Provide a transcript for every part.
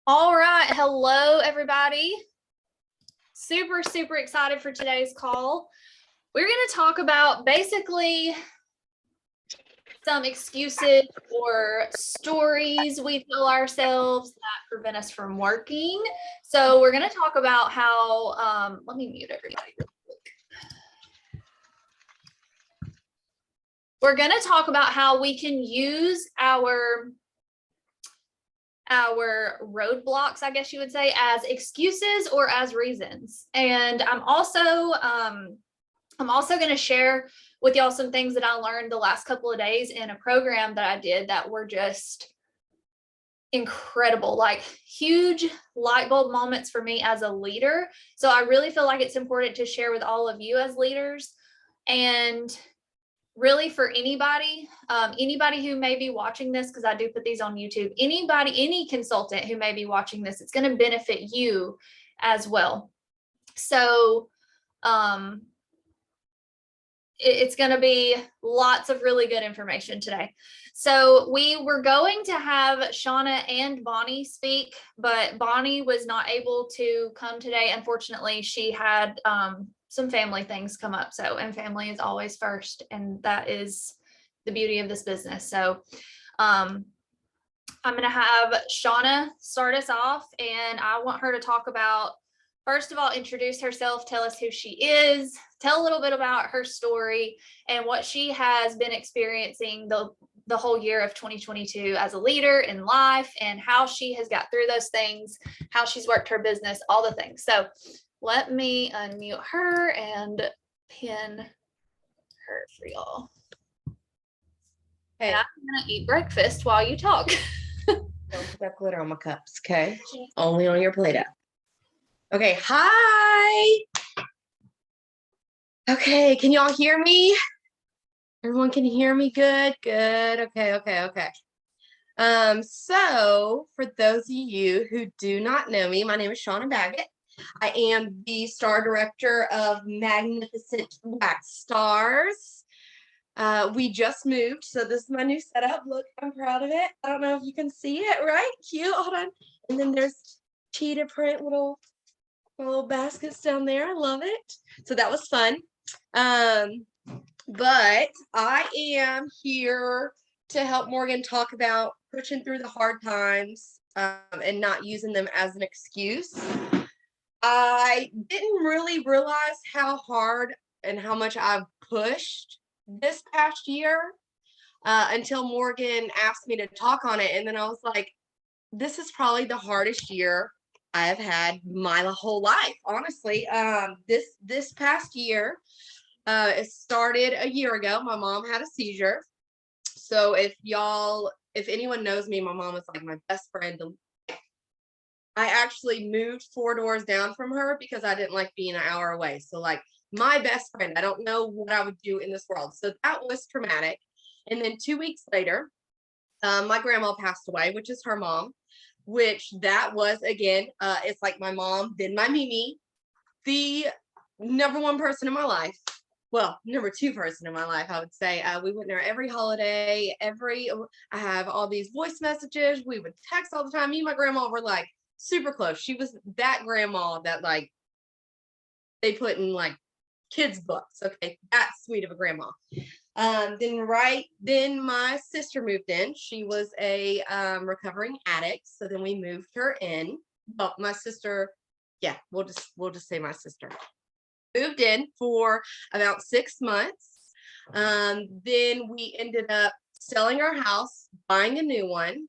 All right. Hello, everybody. Super excited for today's call. We're going to talk about basically some excuses or stories we tell ourselves that prevent us from working. So we're going to talk about how, let me mute everybody real quick. We're going to talk about how we can use our roadblocks, I guess you would say, as excuses or as reasons. And I'm also going to share with y'all some things that I learned the last couple of days in a program that I did that were just incredible, like huge light bulb moments for me as a leader. So I really feel like it's important to share with all of you as leaders, and really for anybody who may be watching this, because I do put these on YouTube, any consultant who may be watching this, it's going to benefit you as well. So it's going to be lots of really good information today. So we were going to have Shauna and Bonnie speak, but Bonnie was not able to come today. Unfortunately, she had some family things come up. So, and family is always first. And that is the beauty of this business. So I'm going to have Shauna start us off, and I want her to talk about, first of all, introduce herself, tell us who she is, tell a little bit about her story and what she has been experiencing the whole year of 2022 as a leader in life, and how she has got through those things, how she's worked her business, all the things. So let me unmute her and pin her for y'all. Hey, I'm gonna eat breakfast while you talk. Don't put that glitter on my cups, okay? Only on your Play-Doh. Okay, hi. Okay, can y'all hear me? Everyone can hear me good? Good. Okay. So for those of you who do not know me, my name is Shauna Baggett. I am the star director of Magnificent Wax Stars. We just moved, so this is my new setup. Look, I'm proud of it. I don't know if you can see it, right? Cute. Hold on. And then there's cheetah print little baskets down there. I love it. So that was fun. But I am here to help Morgan talk about pushing through the hard times and not using them as an excuse. I didn't really realize how hard and how much I've pushed this past year until Morgan asked me to talk on it. And then I was like, this is probably the hardest year I have had my whole life, honestly. This past year, it started a year ago. My mom had a seizure. So if anyone knows me, my mom is like my best friend. I actually moved 4 doors down from her because I didn't like being an hour away. So like my best friend, I don't know what I would do in this world. So that was traumatic. And then 2 weeks later, my grandma passed away, which is her mom, which that was, again, it's like my mom, then my Mimi, the number 1 person in my life. Well, number 2 person in my life, I would say. We went there every holiday, I have all these voice messages. We would text all the time. Me and my grandma were like super close. She was that grandma that like they put in like kids' books. Okay, that sweet of a grandma. Then my sister moved in. She was a recovering addict. So then we moved her in. Well, my sister, yeah, we'll just say my sister moved in for about 6 months. Then we ended up selling our house, buying a new one.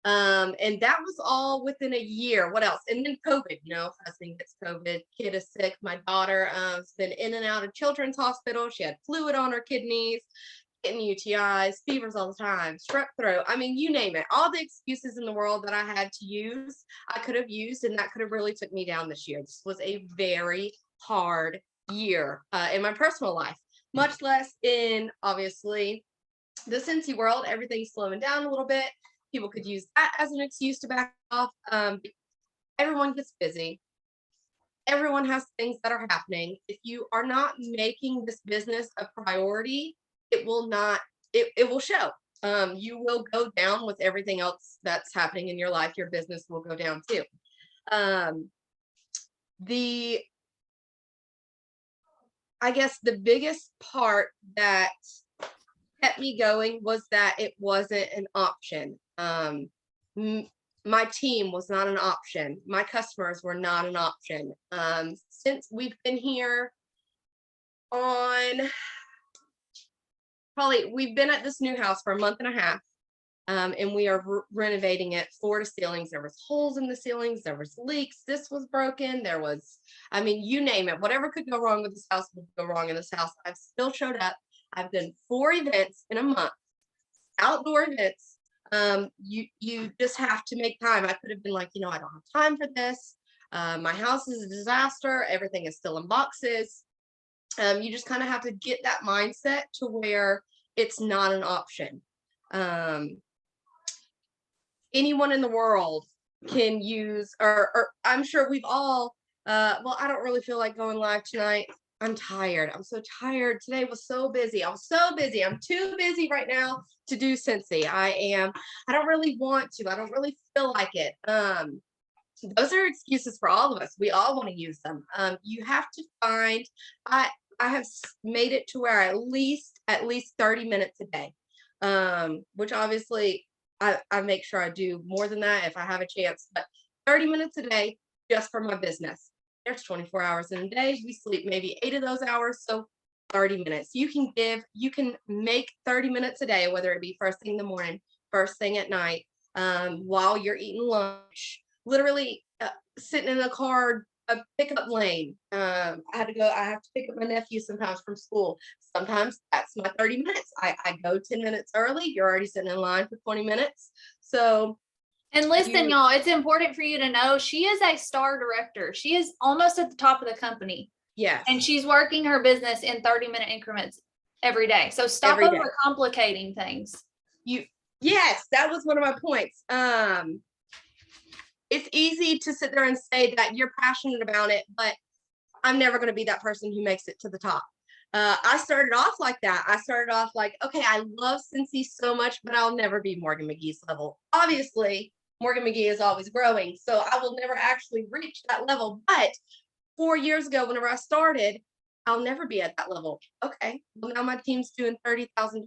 And that was all within a year. What else? And then COVID, husband gets COVID, kid is sick. My daughter has been in and out of children's hospital. She had fluid on her kidneys, getting UTIs, fevers all the time, strep throat. I mean, you name it. All the excuses in the world that I had to use, I could have used, and that could have really took me down this year. This was a very hard year in my personal life, much less in, obviously, the Cincy world. Everything's slowing down a little bit. People could use that as an excuse to back off. Everyone gets busy. Everyone has things that are happening. If you are not making this business a priority, it will not, it will show. You will go down with everything else that's happening in your life. Your business will go down too. The I guess the biggest part that kept me going was that it wasn't an option. My team was not an option. My customers were not an option. Since we've been here on we've been at this new house for a month and a half. And we are renovating it floor to ceilings. There was holes in the ceilings. There was leaks. This was broken. There was, I mean, you name it. Whatever could go wrong with this house would go wrong in this house. I've still showed up. I've done 4 events in a month, outdoor events. You just have to make time. I could have been like, I don't have time for this. My house is a disaster. Everything is still in boxes. You just kind of have to get that mindset to where it's not an option. Anyone in the world can use, or I'm sure we've all, well, I don't really feel like going live tonight. I'm tired. I'm so tired. Today was so busy. I was so busy. I'm too busy right now to do Scentsy. I don't really want to. I don't really feel like it. Those are excuses for all of us. We all want to use them. You have to find, I have made it to where at least 30 minutes a day, which obviously I make sure I do more than that if I have a chance, but 30 minutes a day just for my business. There's 24 hours in a day. We sleep maybe 8 of those hours. So 30 minutes. You can make 30 minutes a day, whether it be first thing in the morning, first thing at night, while you're eating lunch, literally sitting in a car, a pickup lane. I have to pick up my nephew sometimes from school. Sometimes that's my 30 minutes. I go 10 minutes early. You're already sitting in line for 20 minutes. So, and listen, y'all, it's important for you to know she is a star director. She is almost at the top of the company. yes. And she's working her business in 30-minute increments every day. So stop overcomplicating things. Yes, that was one of my points. It's easy to sit there and say that you're passionate about it, but I'm never going to be that person who makes it to the top. I started off like that. I started off like, okay, I love Scentsy so much, but I'll never be Morgan McGee's level. Obviously, Morgan McGee is always growing, so I will never actually reach that level. But 4 years ago, whenever I started, I'll never be at that level. Okay, well now my team's doing $30,000.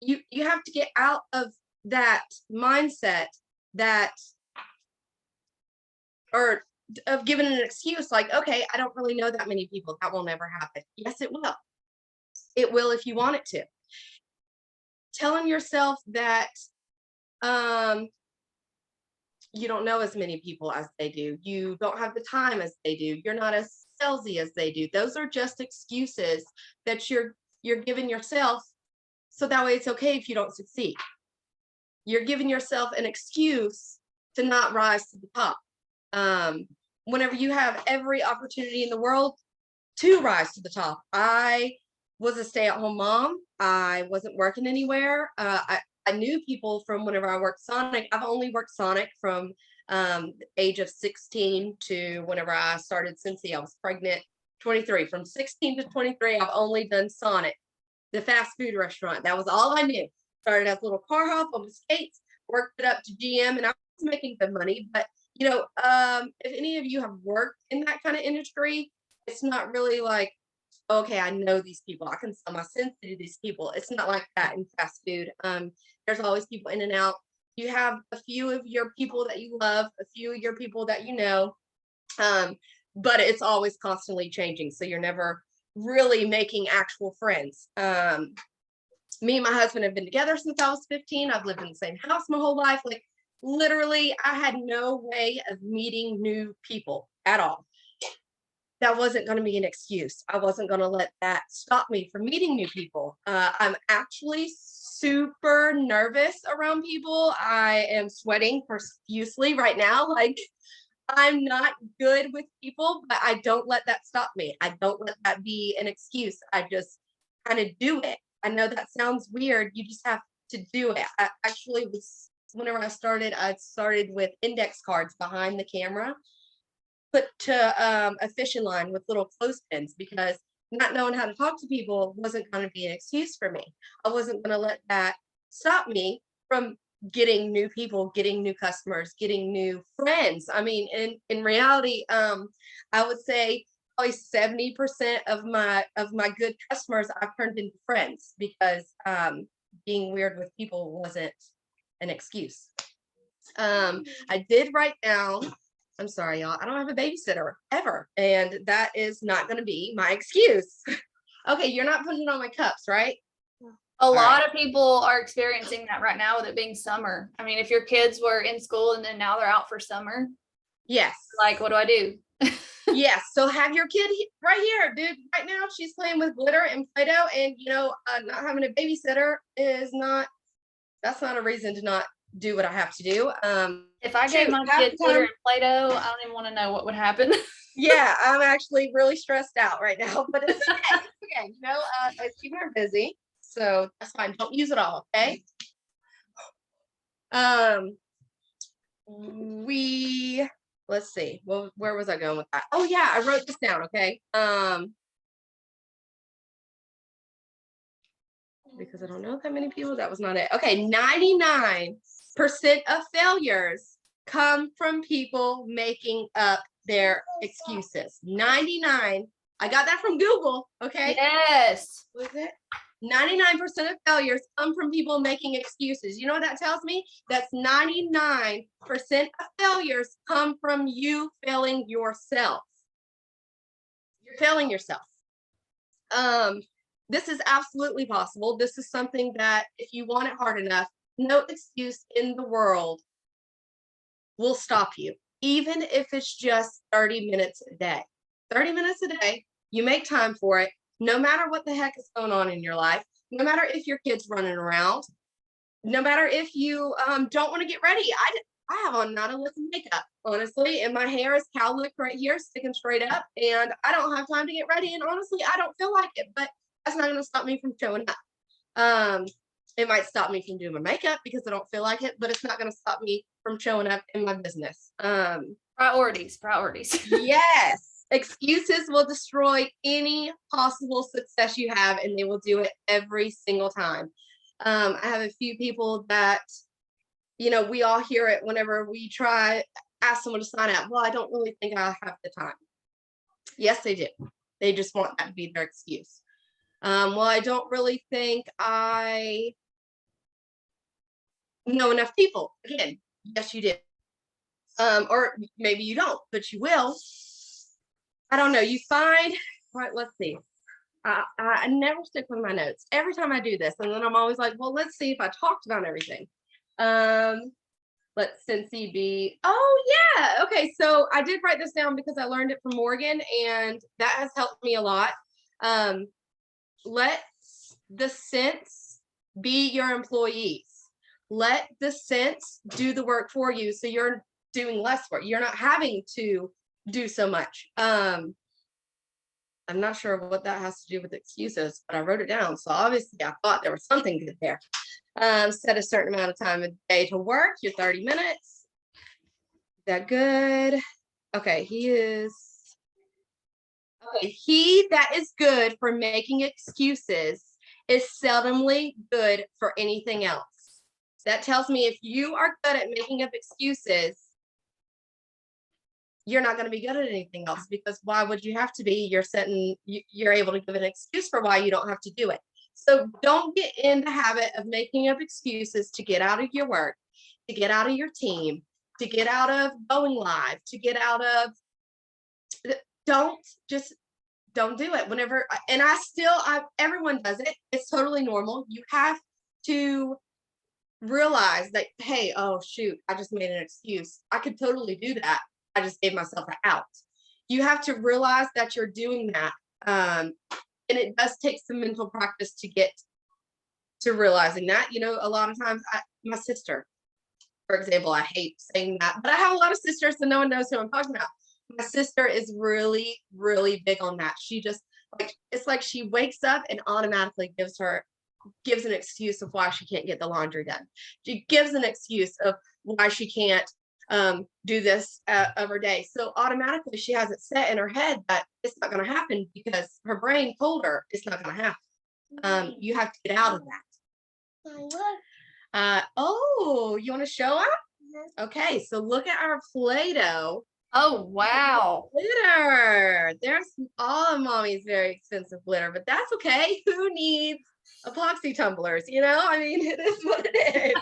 You have to get out of that mindset or of giving an excuse like, okay, I don't really know that many people. That will never happen. Yes, it will. It will if you want it to. Telling yourself that you don't know as many people as they do. You don't have the time as they do. You're not as salesy as they do. Those are just excuses that you're giving yourself, so that way it's okay if you don't succeed. You're giving yourself an excuse to not rise to the top. Whenever you have every opportunity in the world to rise to the top. I was a stay-at-home mom. I wasn't working anywhere. I knew people from whenever I worked Sonic. I've only worked Sonic from the age of 16 to whenever I started Scentsy. I was pregnant, 23. From 16 to 23, I've only done Sonic, the fast food restaurant. That was all I knew. Started as a little car hop on the skates, worked it up to GM, and I was making good money. But if any of you have worked in that kind of industry, it's not really like, okay, I know these people. I can sell my Scentsy to these people. It's not like that in fast food. There's always people in and out. You have a few of your people that you love, a few of your people that you know, but it's always constantly changing. So you're never really making actual friends. Me and my husband have been together since I was 15. I've lived in the same house my whole life. Like literally, I had no way of meeting new people at all. That wasn't going to be an excuse. I wasn't going to let that stop me from meeting new people. I'm actually super nervous around people. I am sweating profusely right now. Like I'm not good with people, but I don't let that stop me. I don't let that be an excuse. I just kind of do it. I know that sounds weird. You just have to do it. I actually was, whenever I started with index cards behind the camera, put to a fishing line with little clothespins, because not knowing how to talk to people wasn't going to be an excuse for me. I wasn't going to let that stop me from getting new people, getting new customers, getting new friends. I mean, in reality, I would say probably 70% of my good customers I've turned into friends because being weird with people wasn't an excuse. I did write down, I'm sorry, y'all, I don't have a babysitter ever, and that is not going to be my excuse. Okay, you're not putting it on my cups, right? A lot of people are experiencing that right now with it being summer. I mean, if your kids were in school and then now they're out for summer, yes. like, what do I do? Yes. So have your kid right here, dude. Right now, she's playing with glitter and Play-Doh, and not having a babysitter that's not a reason to not do what I have to do. If I gave my kids glitter and Play-Doh, I don't even want to know what would happen. Yeah, I'm actually really stressed out right now, but it's okay. It's okay. It's keeping her busy, so that's fine. Don't use it all, okay? Let's see. Well, where was I going with that? Oh yeah, I wrote this down, okay? Because I don't know that many people, that was not it. Okay, 99% of failures come from people making up their excuses. 99. I got that from Google, okay? Yes. Was it? 99% of failures come from people making excuses. You know what that tells me? That's 99% of failures come from you failing yourself. You're failing yourself. This is absolutely possible. This is something that if you want it hard enough, no excuse in the world will stop you, even if it's just 30 minutes a day. 30 minutes a day, you make time for it, no matter what the heck is going on in your life, no matter if your kid's running around, no matter if you don't want to get ready. I have on not a lick of makeup, honestly, and my hair is cowlick right here, sticking straight up, and I don't have time to get ready, and honestly, I don't feel like it, but that's not going to stop me from showing up. It might stop me from doing my makeup because I don't feel like it, but it's not going to stop me from showing up in my business. Priorities. Yes. Excuses will destroy any possible success you have, and they will do it every single time. I have a few people that, we all hear it whenever we ask someone to sign up. Well, I don't really think I have the time. Yes, they do. They just want that to be their excuse. Well, I don't really think I know enough people. Again, yes, you do. Or maybe you don't, but you will. I don't know. You find, right, let's see. I never stick with my notes every time I do this. And then I'm always like, well, let's see if I talked about everything. Let's Cincy be. Oh, yeah. Okay. So I did write this down because I learned it from Morgan, and that has helped me a lot. Let the sense be your employees. Let the sense do the work for you, so you're doing less work. You're not having to do so much. I'm not sure what that has to do with excuses, but I wrote it down. So obviously I thought there was something good there. Set a certain amount of time a day to work, your 30 minutes. Is that good? Okay, he that is good for making excuses is seldomly good for anything else. That tells me if you are good at making up excuses, you're not going to be good at anything else, because why would you have to be? You're able to give an excuse for why you don't have to do it. So don't get in the habit of making up excuses to get out of your work, to get out of your team, to get out of going live, to get out of, don't do it whenever. And everyone does it. It's totally normal. You have to realize that, hey, oh shoot, I just made an excuse. I could totally do that. I just gave myself an out. You have to realize that you're doing that. And it does take some mental practice to get to realizing that. A lot of times, my sister, for example, I hate saying that, but I have a lot of sisters, so no one knows who I'm talking about. My sister is really, really big on that. She just, it's like she wakes up and automatically gives an excuse of why she can't get the laundry done. She gives an excuse of why she can't do this every day. So automatically she has it set in her head that it's not going to happen because her brain told her it's not going to happen. You have to get out of that. Oh, you want to show up? Okay, so look at our Play-Doh. Oh, wow. Glitter. There's all of mommy's very expensive glitter, but that's okay. Who needs epoxy tumblers? You know, I mean, it is what it is.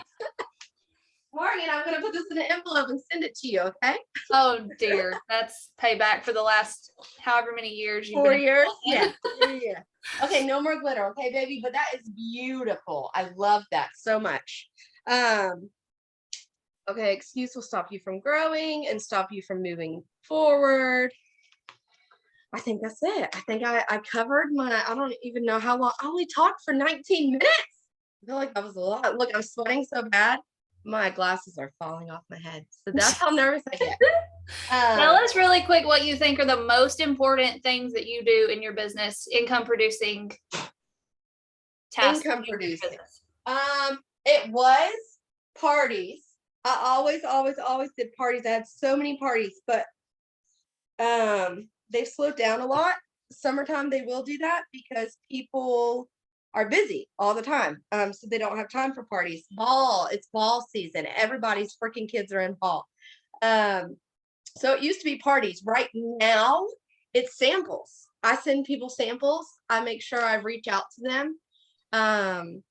Morgan, I'm going to put this in an envelope and send it to you, okay? Oh, dear. That's payback for the last however many years you've 4 been. years? Yeah. Yeah. Okay, no more glitter, okay, baby? But that is beautiful. I love that so much. Okay, excuse will stop you from growing and stop you from moving forward. I think that's it. I think I covered I don't even know how long. I only talked for 19 minutes. I feel like that was a lot. Look, I'm sweating so bad. My glasses are falling off my head. So that's how nervous I get. Tell us really quick what you think are the most important things that you do in your business, income producing tasks. Income producing. It was parties. I always did parties. I had so many parties, but they've slowed down a lot. Summertime they will do that because people are busy all the time. So they don't have time for parties. It's ball season. Everybody's freaking kids are in ball. So it used to be parties. Right now it's samples. I send people samples. I make sure I reach out to them.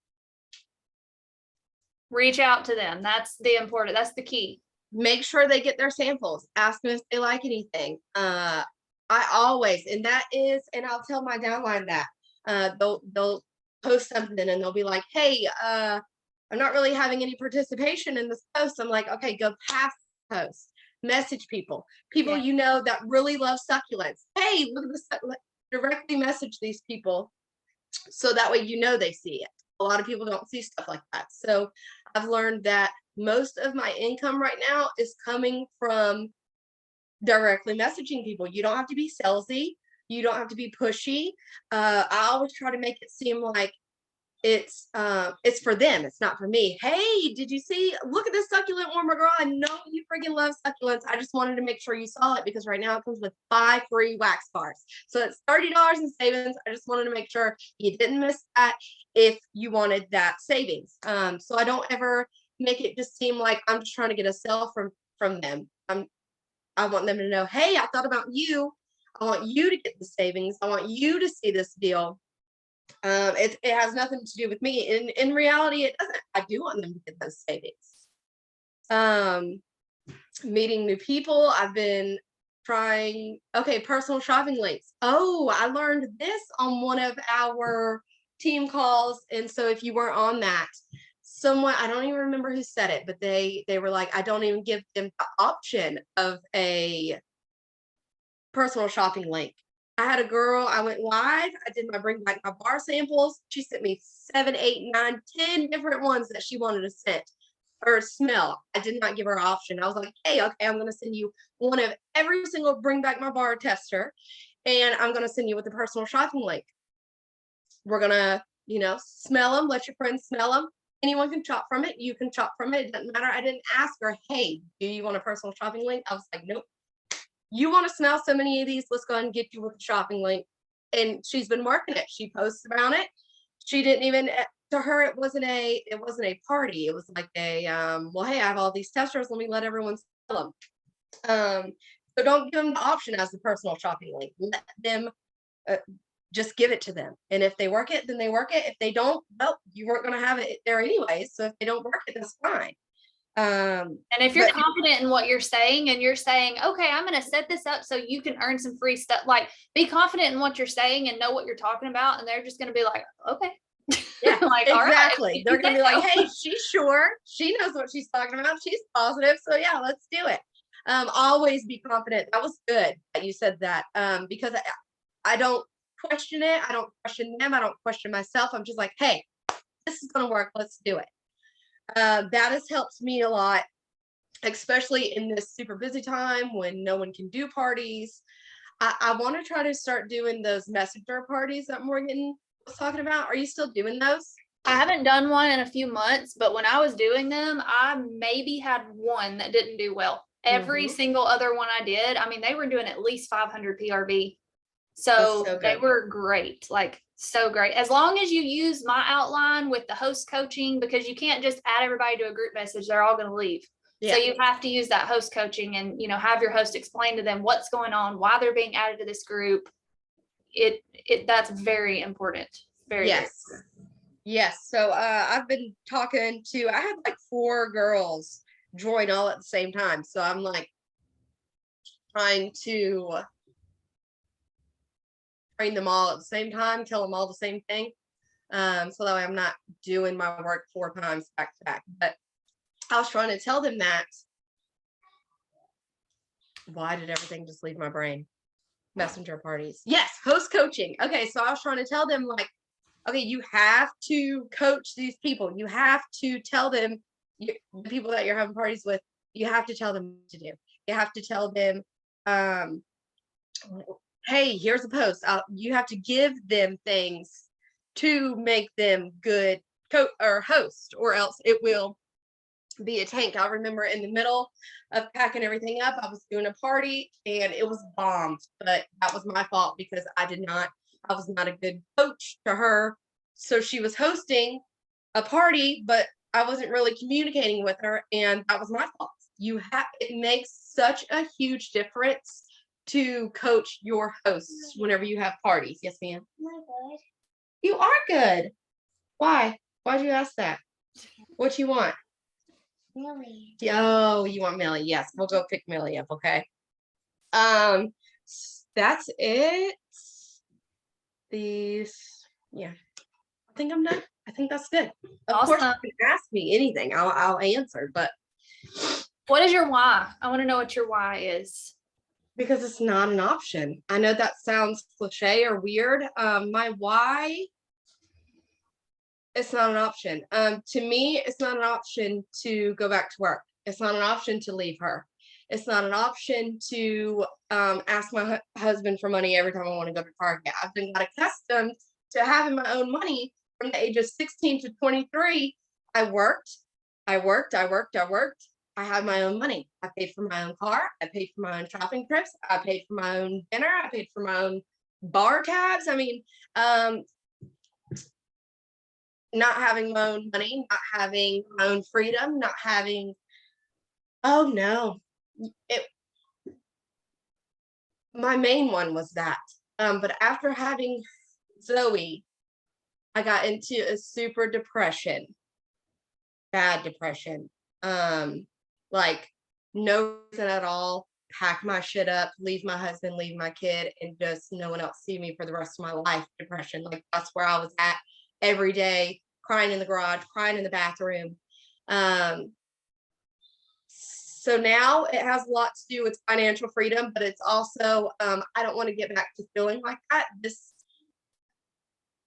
Reach out to them. That's the key. Make sure they get their samples. Ask them if they like anything. I always, and I'll tell my downline that they'll post something and they'll be like, hey, I'm not really having any participation in this post. I'm like, okay, go past the post. Message people you know that really love succulents. Hey, look at this. Directly message these people so that way you know they see it. A lot of people don't see stuff like that. So I've learned that most of my income right now is coming from directly messaging people. You don't have to be salesy. You don't have to be pushy. I always try to make it seem like it's for them. It's not for me. Hey, did you see? Look at this succulent warmer, girl. I know you freaking love succulents. I just wanted to make sure you saw it because right now it comes with 5 free wax bars. So it's $30 in savings. I just wanted to make sure you didn't miss that if you wanted that savings. So I don't ever make it just seem like I'm just trying to get a sale from them. I want them to know, hey, I thought about you. I want you to get the savings. I want you to see this deal. It has nothing to do with me. In reality, it doesn't. I do want them to get those savings. Meeting new people. I've been trying, personal shopping links. Oh, I learned this on one of our team calls. And so if you weren't on that, someone, I don't even remember who said it, but they were like, I don't even give them the option of a personal shopping link. I had a girl, I went live, I did my bring back my bar samples. She sent me 7, 8, 9, 10 different ones that she wanted to scent or smell. I did not give her an option. I was like, hey, okay, I'm going to send you one of every single bring back my bar tester, and I'm going to send you with a personal shopping link. We're going to, smell them, let your friends smell them. Anyone can shop from it. You can shop from it. It doesn't matter. I didn't ask her, hey, do you want a personal shopping link? I was like, nope. You want to smell so many of these? Let's go ahead and get you with a shopping link. And she's been working it. She posts about it. She didn't even, to her, it wasn't a party. It was like a, well, hey, I have all these testers. Let me let everyone smell them. So don't give them the option as the personal shopping link. Let them just give it to them. And if they work it, then they work it. If they don't, well, you weren't going to have it there anyway. So if they don't work it, that's fine. And if you're confident in what you're saying and you're saying, okay, I'm going to set this up so you can earn some free stuff, like be confident in what you're saying and know what you're talking about. And they're just going to be like, okay. Yeah, like, exactly. Right, they're going to be like, hey, she's sure. She knows what she's talking about. She's positive. So yeah, let's do it. Always be confident. That was good that you said that. Because I don't question it. I don't question them. I don't question myself. I'm just like, hey, this is going to work. Let's do it. That has helped me a lot, especially in this super busy time when no one can do parties. I want to try to start doing those messenger parties that Morgan was talking about. Are you still doing those? I haven't done one in a few months, but when I was doing them, I maybe had one that didn't do well. Every single other one I did, I mean, they were doing at least 500 PRV. So they were great, like so great. As long as you use my outline with the host coaching, because you can't just add everybody to a group message, they're all going to leave. So you have to use that host coaching and, you know, have your host explain to them what's going on, why they're being added to this group. That's very important. Very yes. Yes. So I've been talking to, I had like 4 girls join all at the same time. So I'm like trying to train them all at the same time, tell them all the same thing. So that way I'm not doing my work 4 times back to back. But I was trying to tell them that. Why did everything just leave my brain? Messenger parties. Yes, host coaching. Okay, so I was trying to tell them, like, okay, you have to coach these people. You have to tell them, the people that you're having parties with, you have to tell them what to do. You have to tell them, hey, here's a post. You have to give them things to make them good host, or else it will be a tank. I remember in the middle of packing everything up, I was doing a party and it was bombed, but that was my fault because I was not a good coach to her. So she was hosting a party, but I wasn't really communicating with her, and that was my fault. It makes such a huge difference to coach your hosts whenever you have parties. Yes, ma'am. Am I good? You are good. Why? Why'd you ask that? What you want? Millie. Oh, you want Millie? Yes, we'll go pick Millie up. Okay. That's it. Yeah. I think I'm done. I think that's good. Of course, you can ask me anything. I'll answer. But what is your why? I want to know what your why is. Because it's not an option. I know that sounds cliche or weird. My why. It's not an option. To me, it's not an option to go back to work. It's not an option to leave her. It's not an option to ask my husband for money every time I want to go to Target. I've been got accustomed to having my own money from the age of 16 to 23. I worked. I had my own money. I paid for my own car. I paid for my own shopping trips. I paid for my own dinner. I paid for my own bar tabs. I mean, not having my own money, not having my own freedom, not having, oh no. My main one was that. But after having Zoe, I got into a super depression, bad depression. Like no reason at all, pack my shit up, leave my husband, leave my kid, and just no one else see me for the rest of my life. Depression. Like that's where I was at every day, crying in the garage, crying in the bathroom. So now it has a lot to do with financial freedom, but it's also, I don't want to get back to feeling like that. This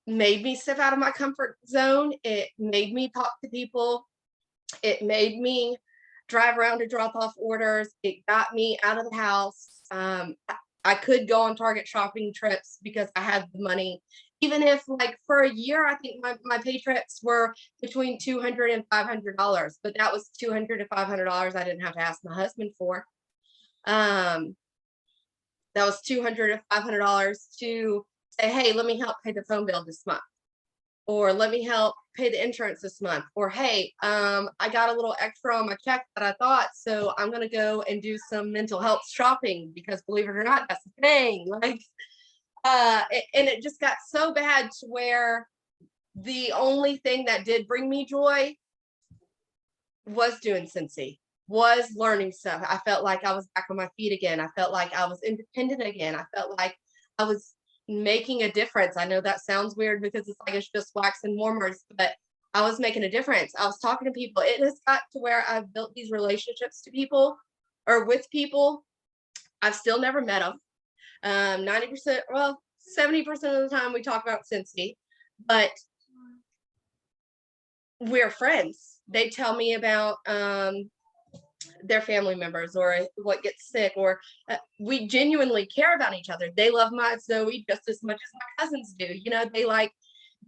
made me step out of my comfort zone. It made me talk to people. It made me drive around to drop off orders. It got me out of the house. I could go on Target shopping trips because I had the money. Even if like for a year, I think my pay trips were between $200 and $500, but that was $200 to $500 I didn't have to ask my husband for. That was $200 to $500 to say, hey, let me help pay the phone bill this month, or let me help pay the insurance this month, or hey, I got a little extra on my check that I thought, so I'm gonna go and do some mental health shopping because believe it or not, that's the thing. Like, and it just got so bad to where the only thing that did bring me joy was doing Cincy, was learning stuff. I felt like I was back on my feet again. I felt like I was independent again. I felt like I was making a difference. I know that sounds weird because it's like it's just wax and warmers, but I was making a difference. I was talking to people. It has got to where I've built these relationships to people or with people. I've still never met them. 90%, well, 70% of the time we talk about Cincy, but we're friends. They tell me about their family members or what gets sick, or we genuinely care about each other. They love my Zoe just as much as my cousins do. You know,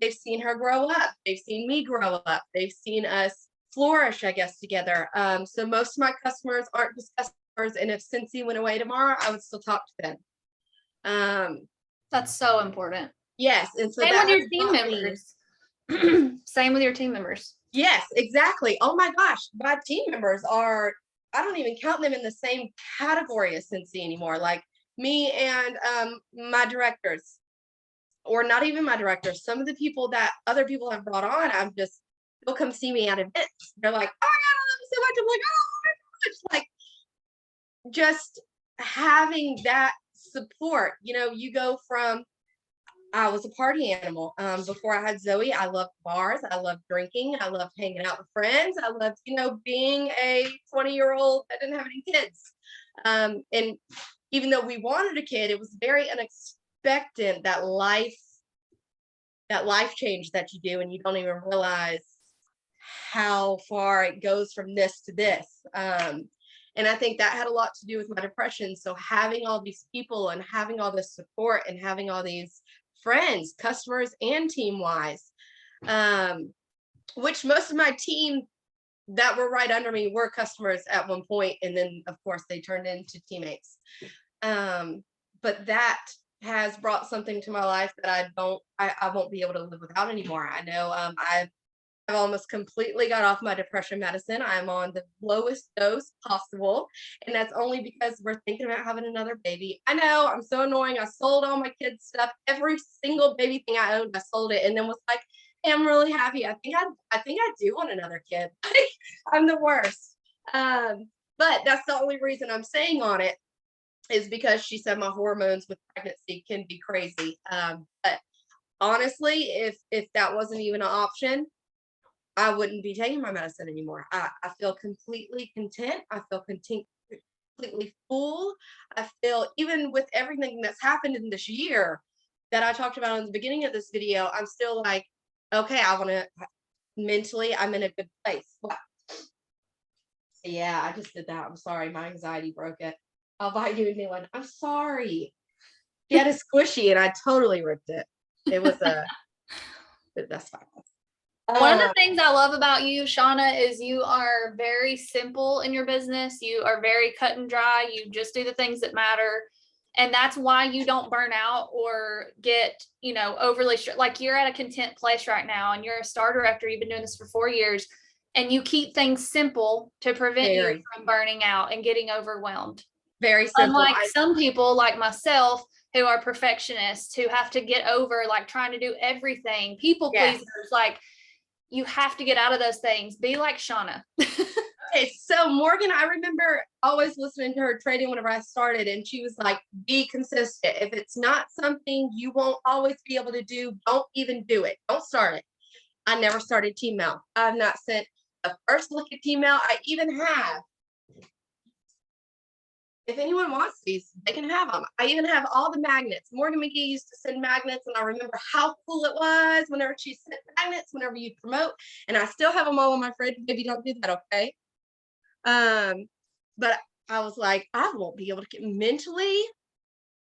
they've seen her grow up. They've seen me grow up. They've seen us flourish, I guess, together. So most of my customers aren't just customers. And if Cincy went away tomorrow, I would still talk to them. That's so important. Yes. And so Same that with your team members. Same with your team members. Yes, exactly. Oh my gosh, my team members are, I don't even count them in the same category as Cincy anymore. Like me and my directors, or not even my directors, some of the people that other people have brought on, they'll come see me at events. They're like, oh my God, I love you so much. I'm like, oh my gosh. Like just having that support, you go from, I was a party animal. Before I had Zoe, I loved bars. I loved drinking. I loved hanging out with friends. I loved, being a 20-year-old that didn't have any kids. And even though we wanted a kid, it was very unexpected, that life change that you do, and you don't even realize how far it goes from this to this. And I think that had a lot to do with my depression. So having all these people and having all this support and having all these friends, customers, and team wise, which most of my team that were right under me were customers at one point, and then of course they turned into teammates. But that has brought something to my life that I won't be able to live without anymore. I know I've almost completely got off my depression medicine. I'm on the lowest dose possible. And that's only because we're thinking about having another baby. I know, I'm so annoying. I sold all my kids' stuff. Every single baby thing I owned, I sold it, and then was like, hey, I'm really happy. I think I do want another kid. I'm the worst. But that's the only reason I'm saying on it, is because she said my hormones with pregnancy can be crazy. But honestly, if that wasn't even an option, I wouldn't be taking my medicine anymore. I feel completely content. I feel completely full. I feel, even with everything that's happened in this year that I talked about in the beginning of this video, I'm still like, okay, mentally, I'm in a good place. Wow. Yeah, I just did that. I'm sorry. My anxiety broke it. I'll buy you a new one. I'm sorry. She had a squishy and I totally ripped it. It was that's fine. One of the things I love about you, Shauna, is you are very simple in your business. You are very cut and dry. You just do the things that matter. And that's why you don't burn out or get, overly like you're at a content place right now, and you're a star director. You've been doing this for 4 years, and you keep things simple to prevent you from burning out and getting overwhelmed. Very simple. Unlike some people like myself who are perfectionists, who have to get over like trying to do everything, people pleasers, like you have to get out of those things. Be like Shauna. Okay, so Morgan, I remember always listening to her trading whenever I started, and she was like, be consistent. If it's not something you won't always be able to do, don't even do it. Don't start it. I never started team mail. I've not sent a first look at team mail. I even have. If anyone wants these, they can have them. I even have all the magnets. Morgan McGee used to send magnets, and I remember how cool it was whenever she sent magnets, whenever you promote. And I still have them all in my fridge. Maybe don't do that, okay? But I was like, I won't be able to mentally,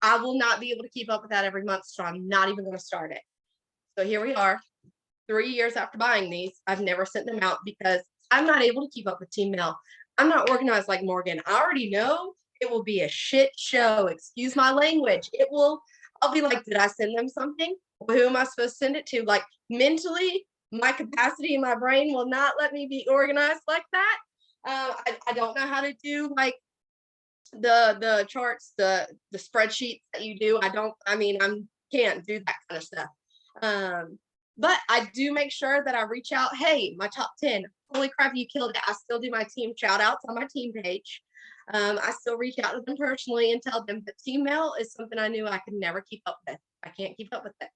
I will not be able to keep up with that every month, so I'm not even going to start it. So here we are, 3 years after buying these. I've never sent them out because I'm not able to keep up with team mail. I'm not organized like Morgan. I already know it will be a shit show. Excuse my language. I'll be like, did I send them something? Who am I supposed to send it to? Like mentally, my capacity in my brain will not let me be organized like that. I don't know how to do like the charts, the spreadsheets that you do. I can't do that kind of stuff. But I do make sure that I reach out. Hey, my top 10. Holy crap, you killed it. I still do my team shout outs on my team page. I still reach out to them personally and tell them that team mail is something I knew I could never keep up with. I can't keep up with it.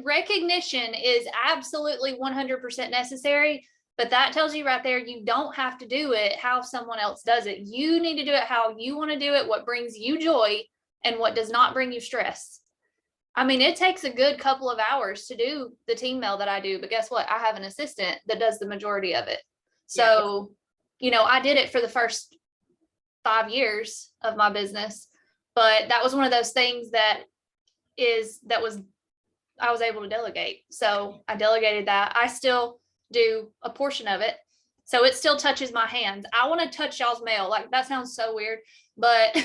Recognition is absolutely 100% necessary, but that tells you right there, you don't have to do it how someone else does it. You need to do it how you want to do it, what brings you joy and what does not bring you stress. I mean, it takes a good couple of hours to do the team mail that I do, but guess what? I have an assistant that does the majority of it. So, I did it for the first 5 years of my business, but that was one of those things that I was able to delegate. So I delegated that. I still do a portion of it. So it still touches my hands. I want to touch y'all's mail. Like, that sounds so weird, but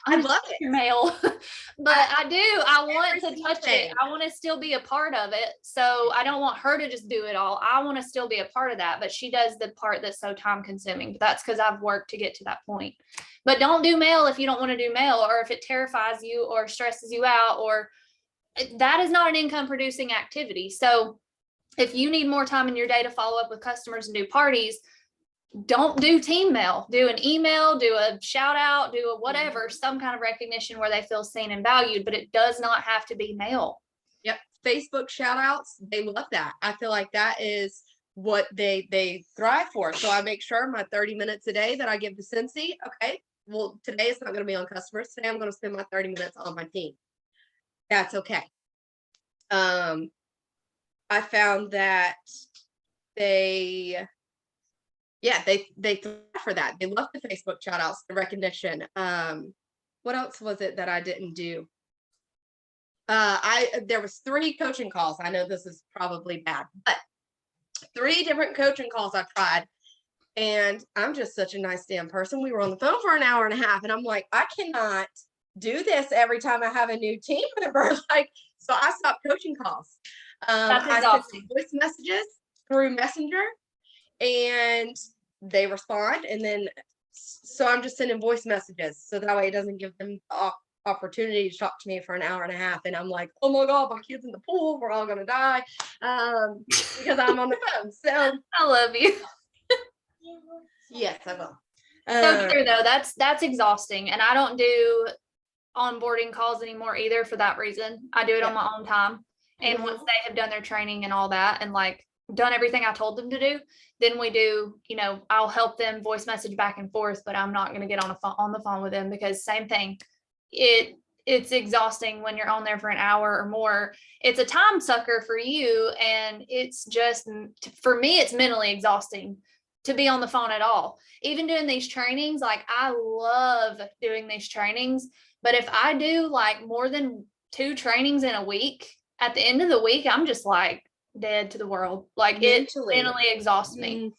I love it. your mail. But I want to touch it. thing. I want to still be a part of it. So I don't want her to just do it all. I want to still be a part of that, but she does the part that's so time consuming. But that's because I've worked to get to that point. But don't do mail if you don't want to do mail, or if it terrifies you or stresses you out, or that is not an income producing activity. So if you need more time in your day to follow up with customers and do parties, don't do team mail. Do an email, do a shout out, do a whatever, some kind of recognition where they feel seen and valued, but it does not have to be mail. Yep. Facebook shout outs, they love that. I feel like that is what they thrive for. So I make sure my 30 minutes a day that I give to Cincy, okay, well, today it's not going to be on customers. Today I'm going to spend my 30 minutes on my team. That's okay. I found that they thrive for that. They love the Facebook shout outs, the recognition. What else was it that I didn't do? There was 3 coaching calls. I know this is probably bad, but 3 different coaching calls I tried. And I'm just such a nice damn person. We were on the phone for an hour and a half, and I'm like, I cannot do this every time I have a new team member. Like, so I stopped coaching calls. That's I exhausting. send voice messages through Messenger, and they respond. And then, so I'm just sending voice messages, so that way it doesn't give them the opportunity to talk to me for an hour and a half. And I'm like, oh my God, my kid's in the pool. We're all gonna die because I'm on the phone. So I love you. yes, I will. So true though. That's exhausting. And I don't do onboarding calls anymore either for that reason. I do it on my own time. And once they have done their training and all that, and like done everything I told them to do, then we do, I'll help them voice message back and forth, but I'm not going to get on the phone with them, because same thing. It's exhausting when you're on there for an hour or more. It's a time sucker for you. And it's just, for me, it's mentally exhausting to be on the phone at all. Even doing these trainings, like I love doing these trainings, but if I do like more than 2 trainings in a week, at the end of the week, I'm just like dead to the world. Like it mentally exhausts me.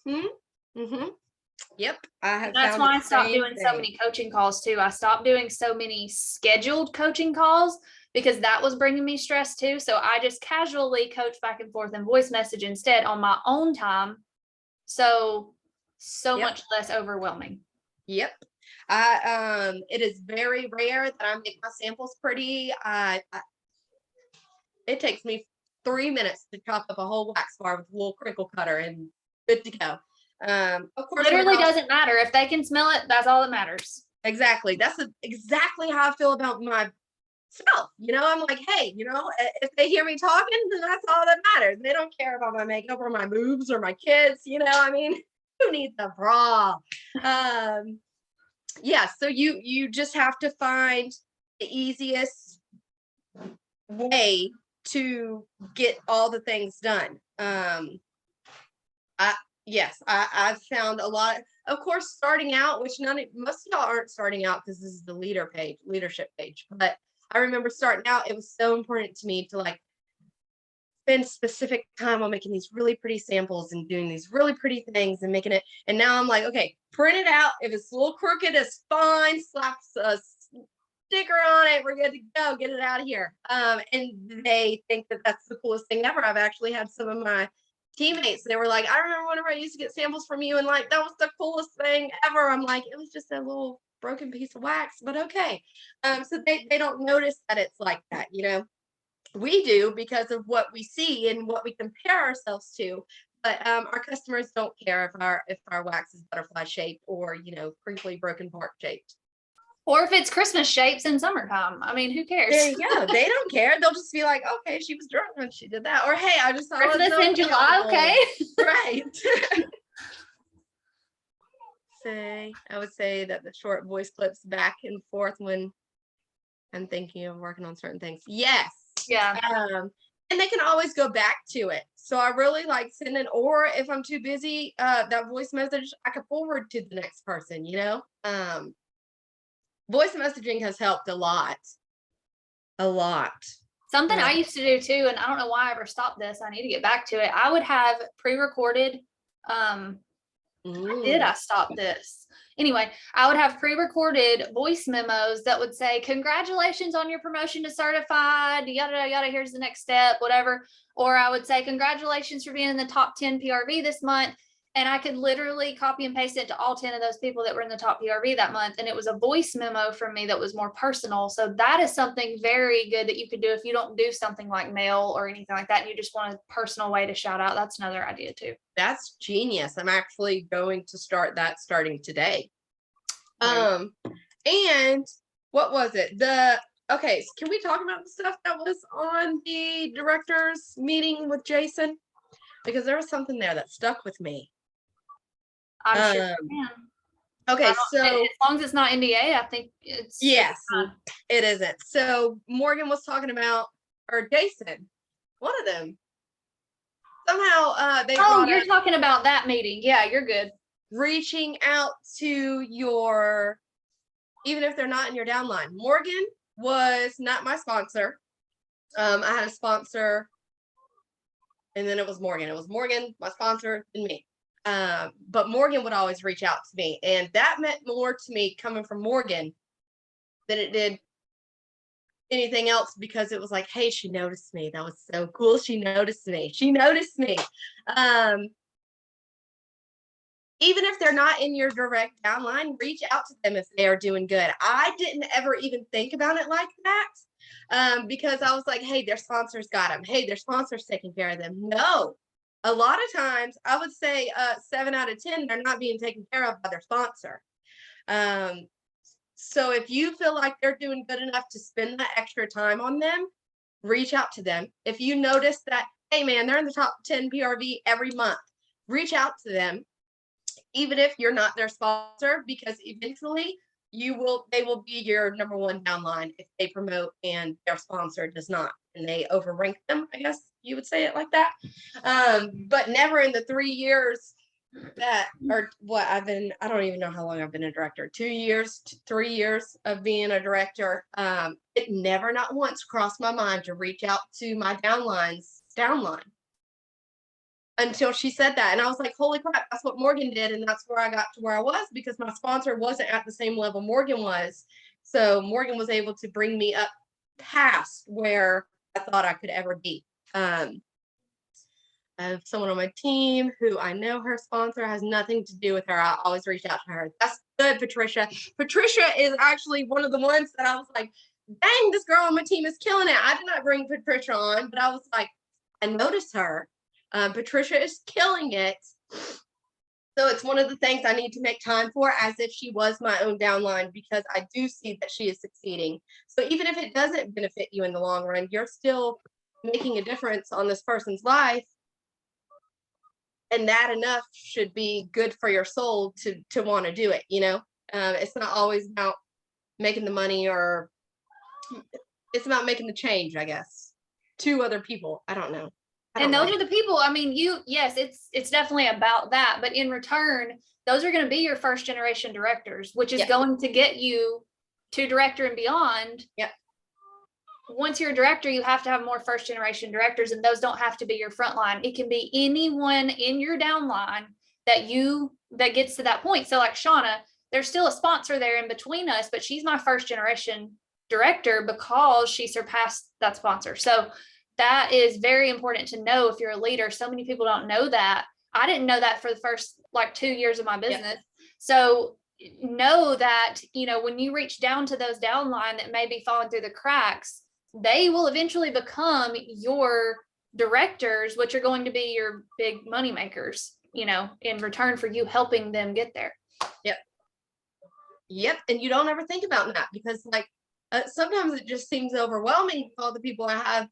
Yep. I have. That's why I stopped doing so many coaching calls too. I stopped doing so many scheduled coaching calls because that was bringing me stress too. So I just casually coach back and forth and voice message instead on my own time. So much less overwhelming. Yep. It is very rare that I make my samples pretty. It takes me 3 minutes to chop up a whole wax bar with a little crinkle cutter and good to go. Of course, literally doesn't matter if they can smell it. That's all that matters. Exactly. That's exactly how I feel about myself. I'm like, hey, if they hear me talking, then that's all that matters. They don't care about my makeup or my boobs or my kids. I mean, who needs a bra? Yeah. So you just have to find the easiest way to get all the things done. I've found a lot, of course, starting out, which most of y'all aren't starting out because this is the leadership page. But I remember starting out, it was so important to me to like spend specific time on making these really pretty samples and doing these really pretty things and making it. And now I'm like, okay, print it out. If it's a little crooked, it's fine. Slap a sticker on it. We're good to go. Get it out of here. And they think that that's the coolest thing ever. I've actually had some of my teammates, they were like, I remember whenever I used to get samples from you, and like that was the coolest thing ever. I'm like, it was just a little broken piece of wax, but okay. So they don't notice that it's like that. We do because of what we see and what we compare ourselves to. But our customers don't care if our wax is butterfly shaped or crinkly broken part shaped. Or if it's Christmas shapes in summertime. I mean, who cares? There you go. They don't care. They'll just be like, okay, she was drunk when she did that. Or, hey, I just saw Christmas in July, okay? Right. I would say that the short voice clips back and forth when I'm thinking of working on certain things. Yes. Yeah. And they can always go back to it. So I really like sending, or if I'm too busy, that voice message, I can forward to the next person, voice messaging has helped a lot. Something Yeah. I used to do too, and I don't know why I ever stopped this. I need to get back to it. I would have pre-recorded, did I stop this? Anyway, I would have pre-recorded voice memos that would say, congratulations on your promotion to certified, yada, yada, here's the next step, whatever. Or I would say, congratulations for being in the top 10 PRV this month. And I could literally copy and paste it to all 10 of those people that were in the top PRV that month. And it was a voice memo from me that was more personal. So that is something very good that you could do if you don't do something like mail or anything like that, and you just want a personal way to shout out. That's another idea too. That's genius. I'm actually going to start that starting today. Right. And what was it? Okay, so can we talk about the stuff that was on the director's meeting with Jason? Because there was something there that stuck with me. I'm sure you can. Okay, so as long as it's not NDA, I think it's yes, it isn't. So Morgan was talking about, or Jason, one of them. Somehow they you're talking about that meeting. Yeah, you're good. Reaching out to your, even if they're not in your downline. Morgan was not my sponsor. I had a sponsor, and then it was Morgan. It was Morgan, my sponsor, and me. But Morgan would always reach out to me, and that meant more to me coming from Morgan than it did anything else, because it was like, hey, she noticed me. That was so cool. She noticed me. Even if they're not in your direct downline, reach out to them if they are doing good. I didn't ever even think about it like that, because I was like, hey, their sponsors got them. Hey, their sponsors taking care of them. No, a lot of times I would say 7 out of 10, they're not being taken care of by their sponsor. So if you feel like they're doing good enough to spend that extra time on them, reach out to them. If you notice that, hey man, they're in the top 10 PRV every month, reach out to them, even if you're not their sponsor, because eventually they will be your number one downline if they promote and their sponsor does not, and they overrank them, I guess you would say it like that. But never in the 3 years that, or what I don't even know how long I've been a director, 2 years, 3 years of being a director. It never, not once, crossed my mind to reach out to my downline until she said that. And I was like, holy crap, that's what Morgan did. And that's where I got to where I was, because my sponsor wasn't at the same level Morgan was. So Morgan was able to bring me up past where I thought I could ever be. I have someone on my team who I know her sponsor has nothing to do with her. I always reach out to her. That's good, Patricia. Patricia is actually one of the ones that I was like, dang, this girl on my team is killing it. I did not bring Patricia on, but I was like, I noticed her. Patricia is killing it. So it's one of the things I need to make time for, as if she was my own downline, because I do see that she is succeeding. So even if it doesn't benefit you in the long run, you're still making a difference on this person's life. And that enough should be good for your soul to want to do it. It's not always about making the money, or it's about making the change, I guess, to other people. I don't know. And those are the people, I mean, yes, it's definitely about that, but in return, those are going to be your first generation directors, which is going to get you to director and beyond. Yep. Once you're a director, you have to have more first generation directors, and those don't have to be your frontline. It can be anyone in your downline that gets to that point. So like Shauna, there's still a sponsor there in between us, but she's my first generation director because she surpassed that sponsor. So that is very important to know if you're a leader. So many people don't know that. I didn't know that for the first 2 years of my business. Yeah. So know that, when you reach down to those downline that may be falling through the cracks, they will eventually become your directors, which are going to be your big money makers, in return for you helping them get there. Yep. And you don't ever think about that, because sometimes it just seems overwhelming with all the people I have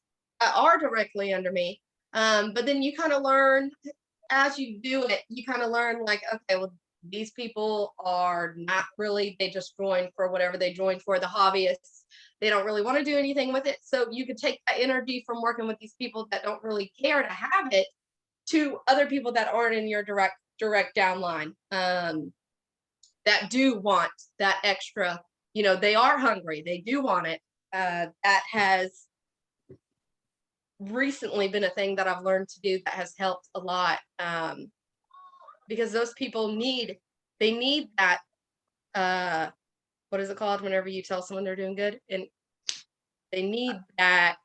are directly under me. But then you kind of learn as you do it, okay, well, these people are not really, they just joined for whatever they joined for, the hobbyists. They don't really want to do anything with it. So you could take that energy from working with these people that don't really care to have it to other people that aren't in your direct downline, that do want that extra, they are hungry. They do want it. That has recently been a thing that I've learned to do that has helped a lot. Because those people need that, what is it called whenever you tell someone they're doing good? And they need that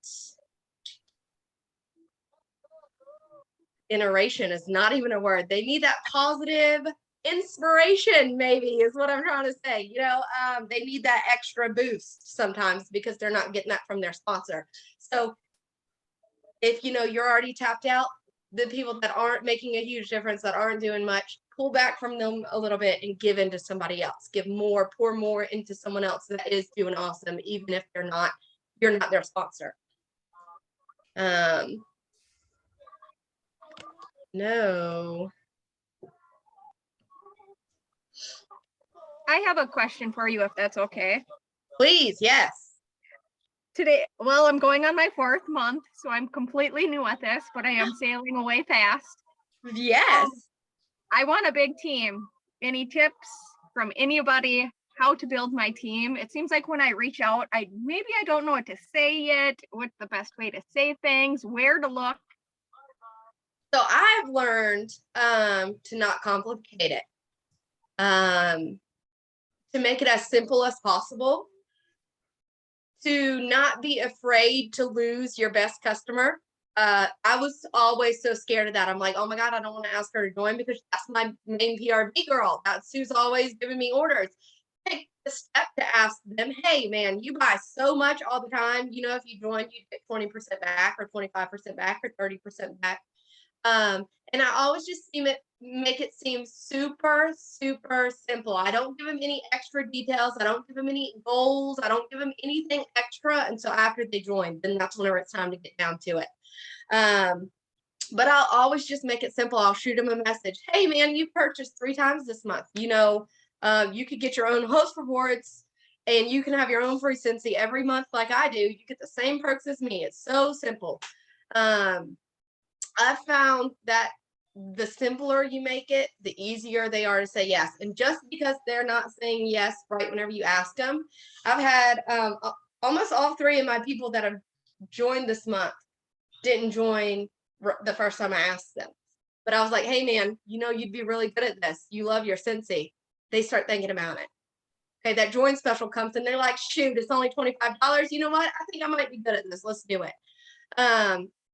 iteration is not even a word. They need that positive inspiration, maybe is what I'm trying to say. They need that extra boost sometimes because they're not getting that from their sponsor. So if you're already tapped out, the people that aren't making a huge difference, that aren't doing much, pull back from them a little bit and give into somebody else. Give more, pour more into someone else that is doing awesome, even if you're not their sponsor. No. I have a question for you, if that's okay. Please, yes. Today, well, I'm going on my 4th month, so I'm completely new at this, but I am sailing away fast. Yes. I want a big team. Any tips from anybody how to build my team? It seems like when I reach out, I don't know what to say yet. What's the best way to say things? Where to look? So I've learned to not complicate it. To make it as simple as possible. To not be afraid to lose your best customer. I was always so scared of that. I'm like, oh my God, I don't want to ask her to join because that's my main PRV girl. That's who's always giving me orders. Take the step to ask them, hey man, you buy so much all the time. If you join, you get 20% back or 25% back or 30% back. And I always just make it seem super, super simple. I don't give them any extra details. I don't give them any goals. I don't give them anything extra until after they join. Then that's whenever it's time to get down to it. But I'll always just make it simple. I'll shoot them a message. Hey man, you purchased 3 times this month. You could get your own host rewards and you can have your own free Scentsy every month like I do. You get the same perks as me. It's so simple. I found that the simpler you make it, the easier they are to say yes. And just because they're not saying yes right whenever you ask them, I've had almost all 3 of my people that have joined this month didn't join the first time I asked them. But I was like, hey man, you'd be really good at this. You love your Scentsy. They start thinking about it. Okay, that join special comes and they're like, shoot, it's only $25. You know what? I think I might be good at this. Let's do it.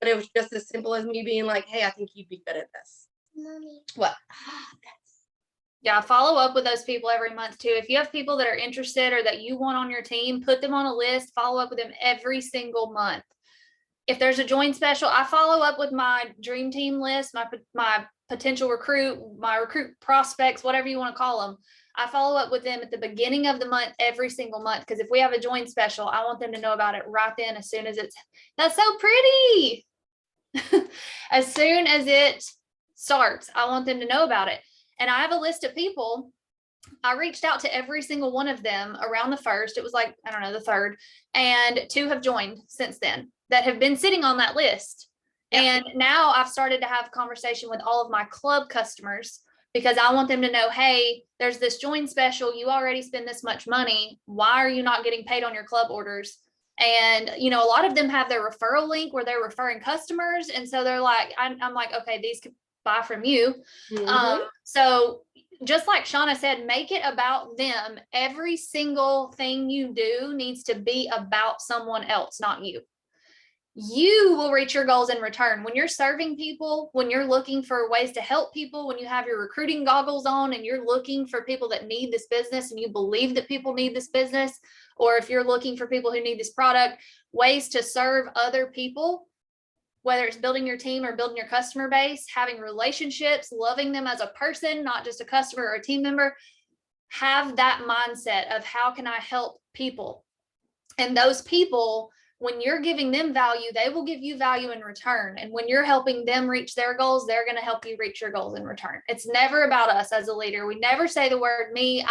But it was just as simple as me being like, hey, I think you'd be good at this. Mommy. What? Yeah, follow up with those people every month too. If you have people that are interested or that you want on your team, put them on a list, follow up with them every single month. If there's a join special, I follow up with my dream team list, my potential recruit, my recruit prospects, whatever you want to call them. I follow up with them at the beginning of the month, every single month, because if we have a join special, I want them to know about it right then as soon as that's so pretty. As soon as it starts, I want them to know about it. And I have a list of people. I reached out to every single one of them around the 1st. It was like, I don't know, the 3rd, and 2 have joined since then that have been sitting on that list. Yep. And now I've started to have a conversation with all of my club customers because I want them to know, hey, there's this join special. You already spend this much money. Why are you not getting paid on your club orders? And, a lot of them have their referral link where they're referring customers. And so they're like, I'm like, okay, these could buy from you. Mm-hmm. So just like Shauna said, make it about them. Every single thing you do needs to be about someone else, not you. You will reach your goals in return. When you're serving people, when you're looking for ways to help people, when you have your recruiting goggles on and you're looking for people that need this business and you believe that people need this business, or if you're looking for people who need this product, ways to serve other people, whether it's building your team or building your customer base, having relationships, loving them as a person, not just a customer or a team member, have that mindset of how can I help people? And those people, when you're giving them value, they will give you value in return. And when you're helping them reach their goals, they're going to help you reach your goals in return. It's never about us as a leader. We never say the word me,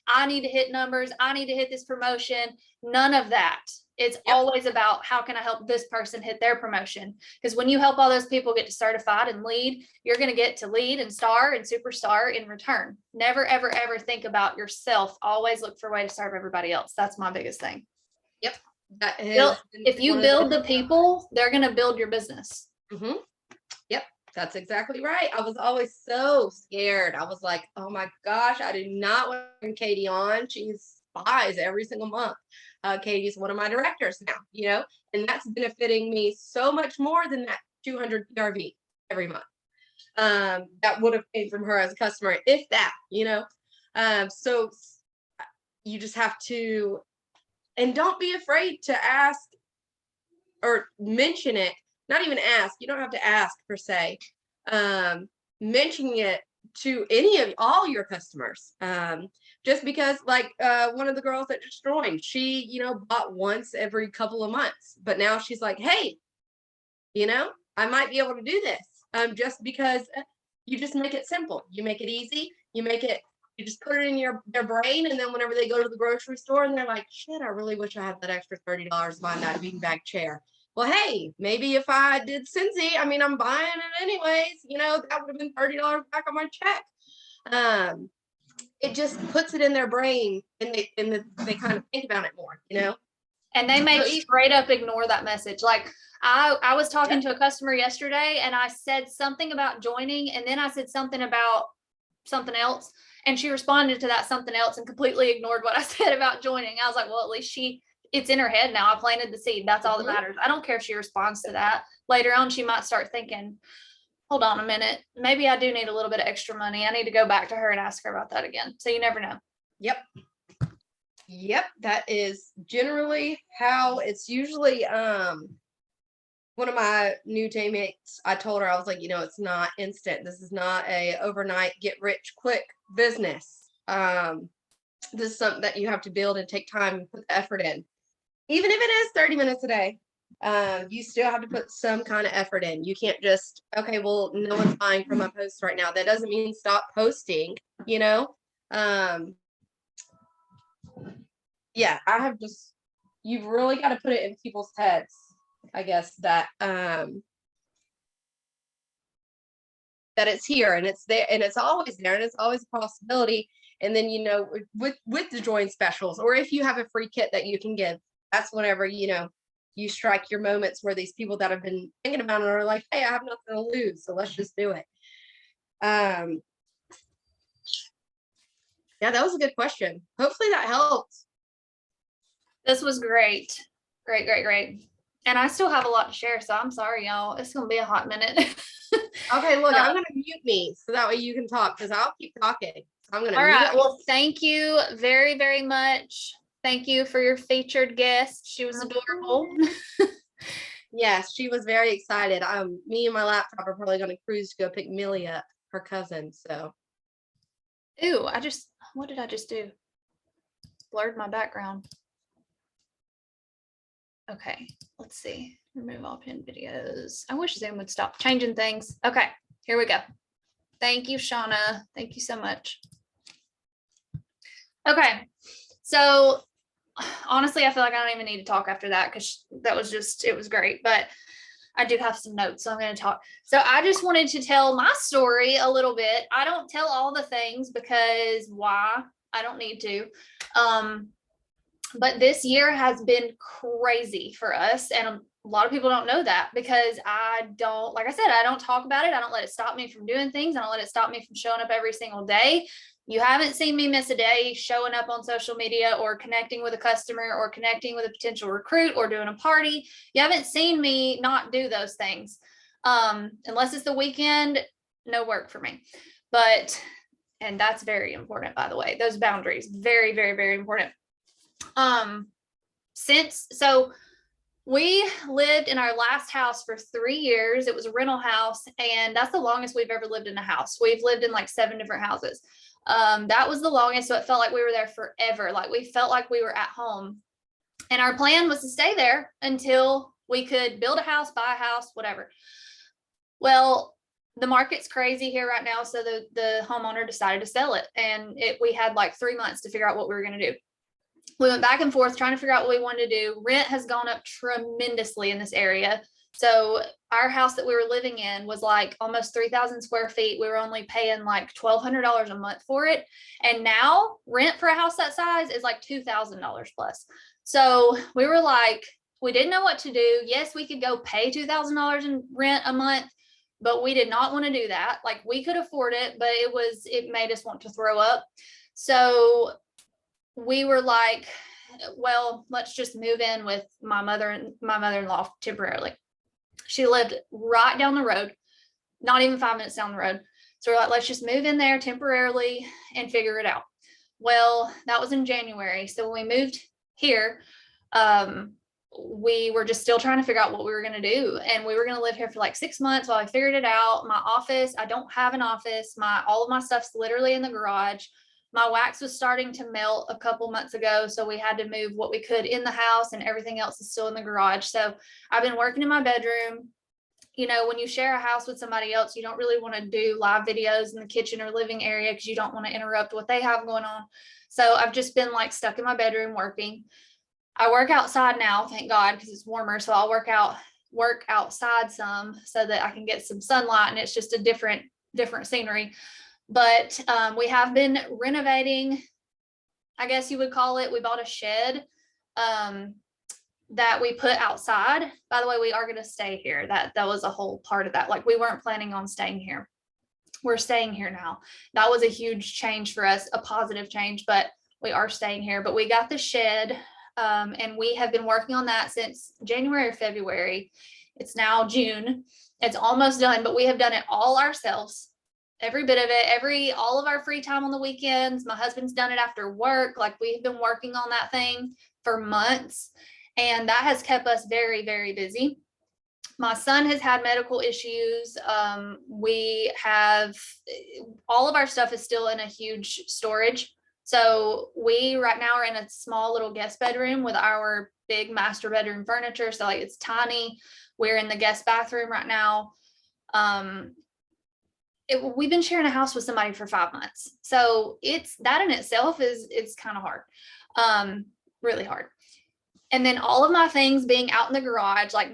I need to hit numbers. I need to hit this promotion. None of that. It's always about how can I help this person hit their promotion? Because when you help all those people get to certified and lead, you're going to get to lead and star and superstar in return. Never, ever, ever think about yourself. Always look for a way to serve everybody else. That's my biggest thing. Yep. That has If you build the people, they're going to build your business. Mm-hmm. Yep, that's exactly right. I was always so scared. I was like, oh my gosh, I do not want to bring Katie on. She's buys every single month. Katie's one of my directors now, and that's benefiting me so much more than that 200 PRV every month. That would have came from her as a customer, if that. So you just have to, and don't be afraid to ask or mention it. Not even ask. You don't have to ask per se. Mentioning it to all your customers. Just because, like one of the girls that just joined, she bought once every couple of months, but now she's like, hey, I might be able to do this. Just because you just make it simple, you make it easy, you just put it in their brain, and then whenever they go to the grocery store and they're like, shit, I really wish I had that extra $30 to buy that beanbag chair. Well, hey, maybe if I did Cincy, I'm buying it anyways, that would have been $30 back on my check. It just puts it in their brain, and they kind of think about it more, And they may straight up ignore that message. Like I was talking to a customer yesterday, and I said something about joining, and then I said something about something else, and she responded to that something else and completely ignored what I said about joining. I was like, well, at least it's in her head now. I planted the seed. That's all that matters. I don't care if she responds to that. Later on, she might start thinking, hold on a minute, maybe I do need a little bit of extra money. I need to go back to her and ask her about that again. So you never know. Yep, that is generally how it's usually. One of my new teammates, I told her, I was like, it's not instant. This is not a overnight get rich quick business. This is something that you have to build and take time and put the effort in. Even if it is 30 minutes a day, you still have to put some kind of effort in. You can't just, okay, well, no one's buying from my post right now. That doesn't mean stop posting, Yeah, you've really got to put it in people's heads, I guess, that it's here and it's there and it's always there and it's always a possibility. And then, with the join specials, or if you have a free kit that you can give, that's whenever, you strike your moments where these people that have been thinking about it are like, hey, I have nothing to lose, so let's just do it. Yeah, that was a good question. Hopefully that helped. This was great. Great. And I still have a lot to share, so I'm sorry, y'all. It's going to be a hot minute. Okay, look, I'm going to mute me so that way you can talk, because I'll keep talking. So I'm going to All right. Well, thank you very, very much. Thank you for your featured guest. She was adorable. Yes, she was very excited. Me and my laptop are probably going to cruise to go pick Millie up, her cousin. So. Ooh, what did I just do? Blurred my background. Okay, let's see. Remove all pinned videos. I wish Zoom would stop changing things. Okay, here we go. Thank you, Shauna. Thank you so much. Okay, so honestly, I feel like I don't even need to talk after that, because that was it was great. But I do have some notes, so I'm going to talk. So I just wanted to tell my story a little bit. I don't tell all the things because why? I don't need to. But this year has been crazy for us. And a lot of people don't know that, because like I said, I don't talk about it. I don't let it stop me from doing things. I don't let it stop me from showing up every single day. You haven't seen me miss a day showing up on social media or connecting with a customer or connecting with a potential recruit or doing a party. You haven't seen me not do those things. Unless it's the weekend, no work for me. And that's very important, by the way, those boundaries, very, very, very important. So we lived in our last house for 3 years. It was a rental house, and that's the longest we've ever lived in a house. We've lived in like 7 different houses. That was the longest. So it felt like we were there forever. Like we felt like we were at home, and our plan was to stay there until we could build a house, buy a house, whatever. Well, the market's crazy here right now. So the homeowner decided to sell it, and we had like 3 months to figure out what we were going to do. We went back and forth trying to figure out what we wanted to do. Rent has gone up tremendously in this area. So our house that we were living in was like almost 3,000 square feet. We were only paying like $1,200 a month for it. And now rent for a house that size is like $2,000 plus. So we were like, we didn't know what to do. Yes, we could go pay $2,000 in rent a month, but we did not want to do that. Like, we could afford it, but it made us want to throw up. So we were like, well, let's just move in with my mother-in-law temporarily. She lived right down the road, not even 5 minutes down the road. So we're like, let's just move in there temporarily and figure it out. Well, that was in January. So when we moved here, we were just still trying to figure out what we were going to do. And we were going to live here for like 6 months while I figured it out. My office, I don't have an office. All of my stuff's literally in the garage. My wax was starting to melt a couple months ago, so we had to move what we could in the house, and everything else is still in the garage. So I've been working in my bedroom. You know, when you share a house with somebody else, you don't really want to do live videos in the kitchen or living area because you don't want to interrupt what they have going on. So I've just been like stuck in my bedroom working. I work outside now, thank God, because it's warmer. So I'll work outside some so that I can get some sunlight, and it's just a different scenery. But we have been renovating, I guess you would call it. We bought a shed that we put outside. By the way, we are going to stay here. That was a whole part of that. Like, we weren't planning on staying here. We're staying here now. That was a huge change for us, a positive change, but we are staying here. But we got the shed, and we have been working on that since January or February. It's now June. It's almost done, but we have done it all ourselves. Every bit of it, all of our free time on the weekends. My husband's done it after work. Like, we've been working on that thing for months, and that has kept us very, very busy. My son has had medical issues. We have all of our stuff is still in a huge storage. So we right now are in a small little guest bedroom with our big master bedroom furniture. So like, it's tiny. We're in the guest bathroom right now. We've been sharing a house with somebody for 5 months. So that in itself it's kind of hard, really hard. And then all of my things being out in the garage, like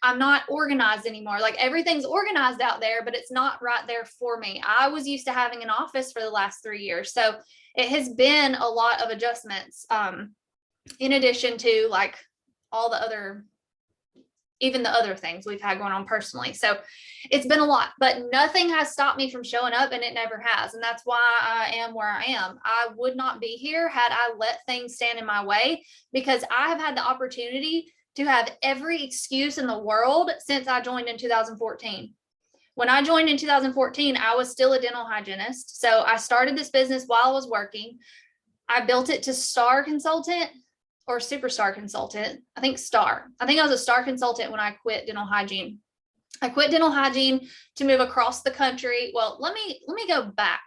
I'm not organized anymore. Like, everything's organized out there, but it's not right there for me. I was used to having an office for the last 3 years. So it has been a lot of adjustments, in addition to like all the other, even the other things we've had going on personally. So it's been a lot, but nothing has stopped me from showing up, and it never has. And that's why I am where I am. I would not be here had I let things stand in my way, because I have had the opportunity to have every excuse in the world since I joined in 2014. When I joined in 2014, I was still a dental hygienist. So I started this business while I was working. I built it to star consultant or superstar consultant. I think star. I think I was a star consultant when I quit dental hygiene. I quit dental hygiene to move across the country. Well, let me go back.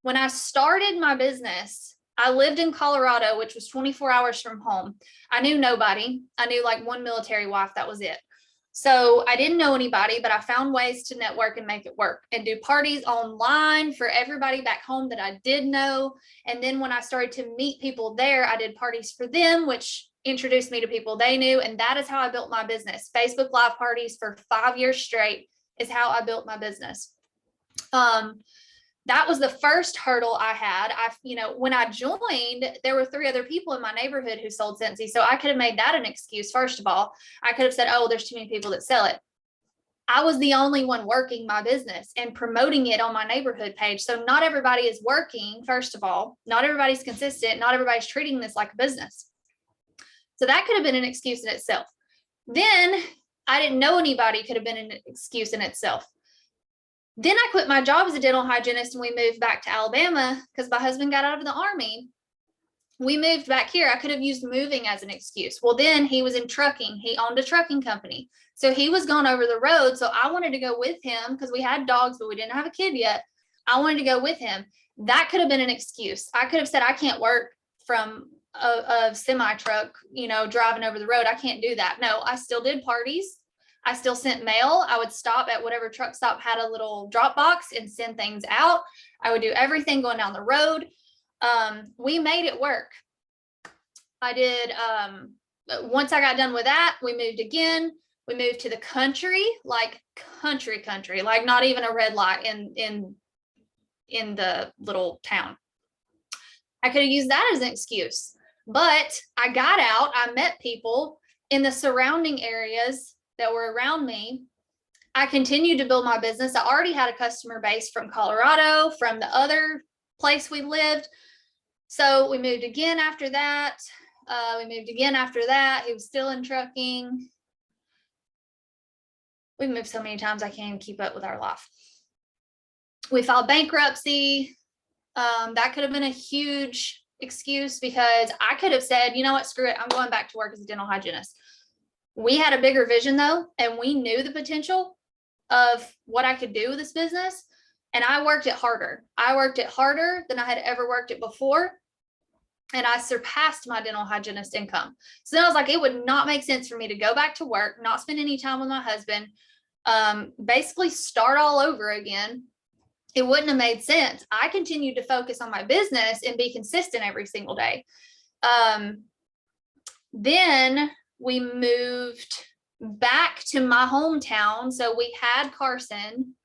When I started my business, I lived in Colorado, which was 24 hours from home. I knew nobody. I knew like one military wife. That was it. So I didn't know anybody, but I found ways to network and make it work and do parties online for everybody back home that I did know. And then when I started to meet people there, I did parties for them, which introduced me to people they knew. And that is how I built my business. Facebook Live parties for 5 years straight is how I built my business. That was the first hurdle I had. When I joined, there were 3 other people in my neighborhood who sold Scentsy. So I could have made that an excuse. First of all, I could have said, oh, there's too many people that sell it. I was the only one working my business and promoting it on my neighborhood page. So not everybody is working. First of all, not everybody's consistent. Not everybody's treating this like a business. So that could have been an excuse in itself. Then I didn't know anybody could have been an excuse in itself. Then I quit my job as a dental hygienist, and we moved back to Alabama because my husband got out of the Army. We moved back here. I could have used moving as an excuse. Well, then he was in trucking. He owned a trucking company. So he was gone over the road. So I wanted to go with him because we had dogs, but we didn't have a kid yet. I wanted to go with him. That could have been an excuse. I could have said, I can't work from a semi truck, driving over the road. I can't do that. No, I still did parties. I still sent mail. I would stop at whatever truck stop had a little drop box and send things out. I would do everything going down the road. We made it work. I did. Once I got done with that, we moved again. We moved to the country, like country, like not even a red light in the little town. I could have used that as an excuse. But I got out, I met people in the surrounding areas that were around me. I continued to build my business. I already had a customer base from Colorado, from the other place we lived. So we moved again after that. He was still in trucking. We've moved so many times, I can't even keep up with our life. We filed bankruptcy. That could have been a huge excuse because I could have said, you know what, screw it, I'm going back to work as a dental hygienist. We had a bigger vision though, and we knew the potential of what I could do with this business. And I worked it harder. I worked it harder than I had ever worked it before. And I surpassed my dental hygienist income. So then I was like, it would not make sense for me to go back to work, not spend any time with my husband, basically start all over again. It wouldn't have made sense. I continued to focus on my business and be consistent every single day. Then we moved back to my hometown. So we had Carson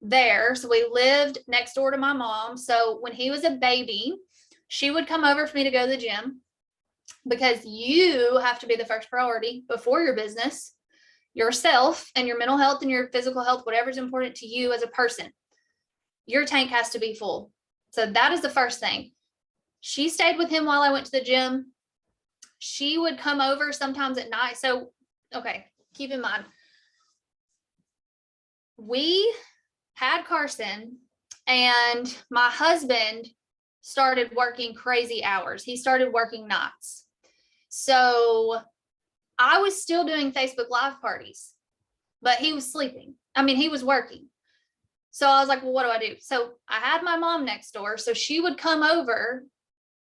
there. So we lived next door to my mom. So when he was a baby, she would come over for me to go to the gym, because you have to be the first priority before your business, yourself and your mental health and your physical health, whatever's important to you as a person. Your tank has to be full. So that is the first thing. She stayed with him while I went to the gym. She would come over sometimes at night. So, okay, keep in mind, we had Carson and my husband started working crazy hours. He started working nights. So I was still doing Facebook Live parties, but he was sleeping. I mean, he was working. So I was like, well, what do I do? So I had my mom next door. So she would come over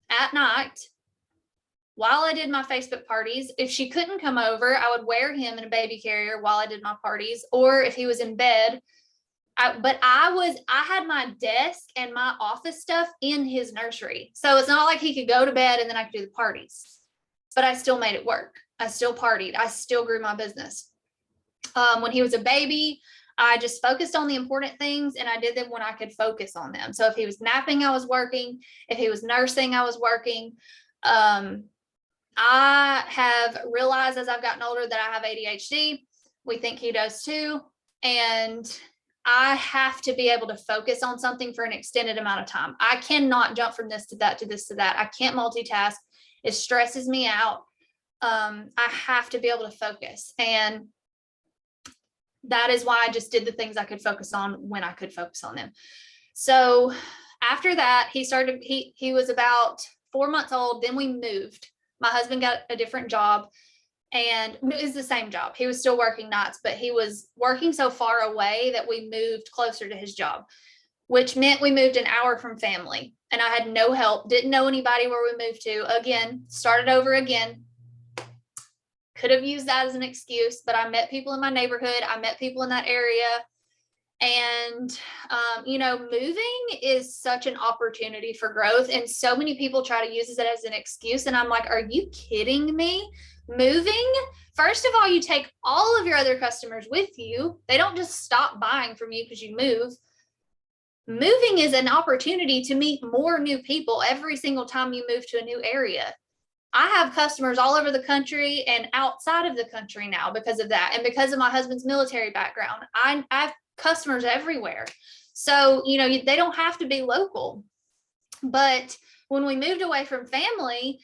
at night while I did my Facebook parties. If she couldn't come over, I would wear him in a baby carrier while I did my parties. Or if he was in bed, I had my desk and my office stuff in his nursery. So it's not like he could go to bed and then I could do the parties, but I still made it work. I still partied. I still grew my business. When he was a baby, I just focused on the important things and I did them when I could focus on them. So if he was napping, I was working. If he was nursing, I was working. I have realized as I've gotten older that I have ADHD. We think he does too. And I have to be able to focus on something for an extended amount of time. I cannot jump from this to that, to this, to that. I can't multitask. It stresses me out. I have to be able to focus. And that is why I just did the things I could focus on when I could focus on them. So after that, he was about 4 months old. Then we moved. My husband got a different job. And it was the same job. He was still working nights, but he was working so far away that we moved closer to his job, which meant we moved an hour from family. And I had no help, didn't know anybody where we moved to. Again, started over again. Could have used that as an excuse, but I met people in my neighborhood. I met people in that area. And, moving is such an opportunity for growth. And so many people try to use it as an excuse. And I'm like, are you kidding me? Moving, first of all, you take all of your other customers with you. They don't just stop buying from you because you move. Moving is an opportunity to meet more new people every single time you move to a new area. I have customers all over the country and outside of the country now because of that. And because of my husband's military background, I have customers everywhere. So, they don't have to be local. But when we moved away from family,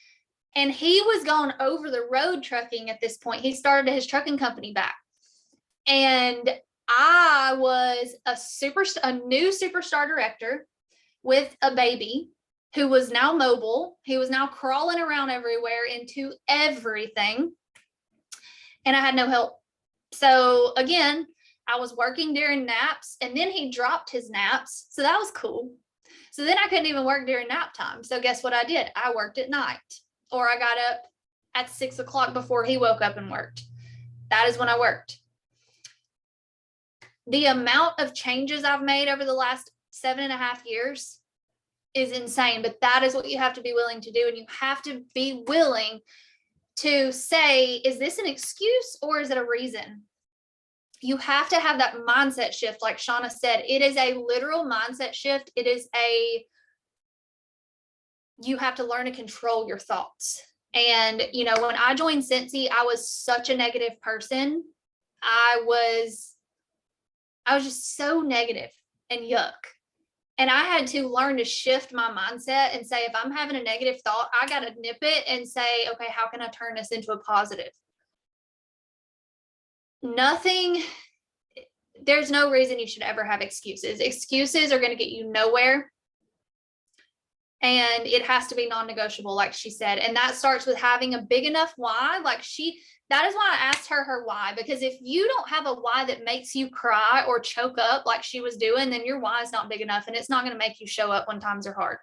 and he was going over the road trucking at this point, he started his trucking company back. And I was a new superstar director with a baby who was now mobile. He was now crawling around everywhere into everything. And I had no help. So again, I was working during naps, and then he dropped his naps. So that was cool. So then I couldn't even work during nap time. So guess what I did? I worked at night, or I got up at 6 o'clock before he woke up and worked. That is when I worked. The amount of changes I've made over the last 7.5 years is insane, but that is what you have to be willing to do. And you have to be willing to say, is this an excuse or is it a reason? You have to have that mindset shift. Like Shauna said, it is a literal mindset shift. It is you have to learn to control your thoughts. And, you know, when I joined Scentsy, I was such a negative person. I was just so negative and yuck. And I had to learn to shift my mindset and say, if I'm having a negative thought, I got to nip it and say, okay, how can I turn this into a positive? There's no reason you should ever have excuses. Excuses are going to get you nowhere. And it has to be non-negotiable, like she said. And that starts with having a big enough why. That is why I asked her why, because if you don't have a why that makes you cry or choke up like she was doing, then your why is not big enough, and it's not going to make you show up when times are hard.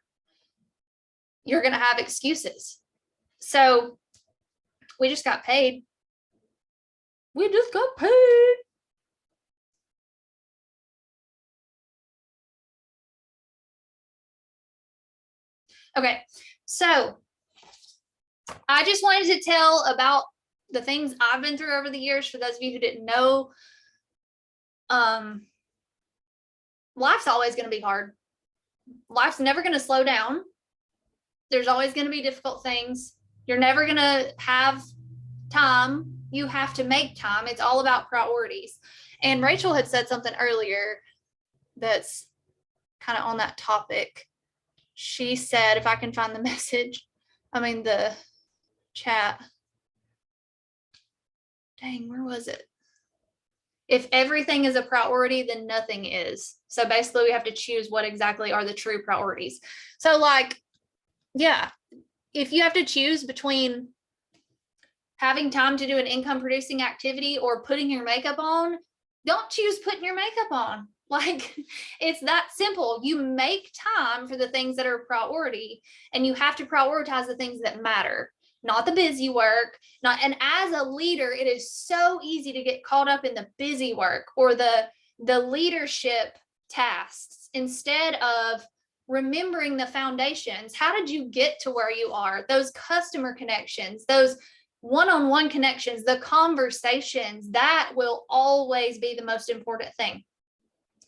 You're going to have excuses. So we just got paid. We just got paid. Okay, so I just wanted to tell about the things I've been through over the years. For those of you who didn't know, life's always going to be hard. Life's never going to slow down. There's always going to be difficult things. You're never going to have time. You have to make time. It's all about priorities. And Rachel had said something earlier that's kind of on that topic. She said, if I can find the the chat. Dang, where was it? If everything is a priority, then nothing is. So basically we have to choose what exactly are the true priorities. So if you have to choose between having time to do an income producing activity or putting your makeup on, don't choose putting your makeup on. It's that simple. You make time for the things that are a priority, and you have to prioritize the things that matter, not the busy work. And as a leader, it is so easy to get caught up in the busy work or the leadership tasks instead of remembering the foundations. How did you get to where you are? Those customer connections, those one-on-one connections, the conversations, that will always be the most important thing.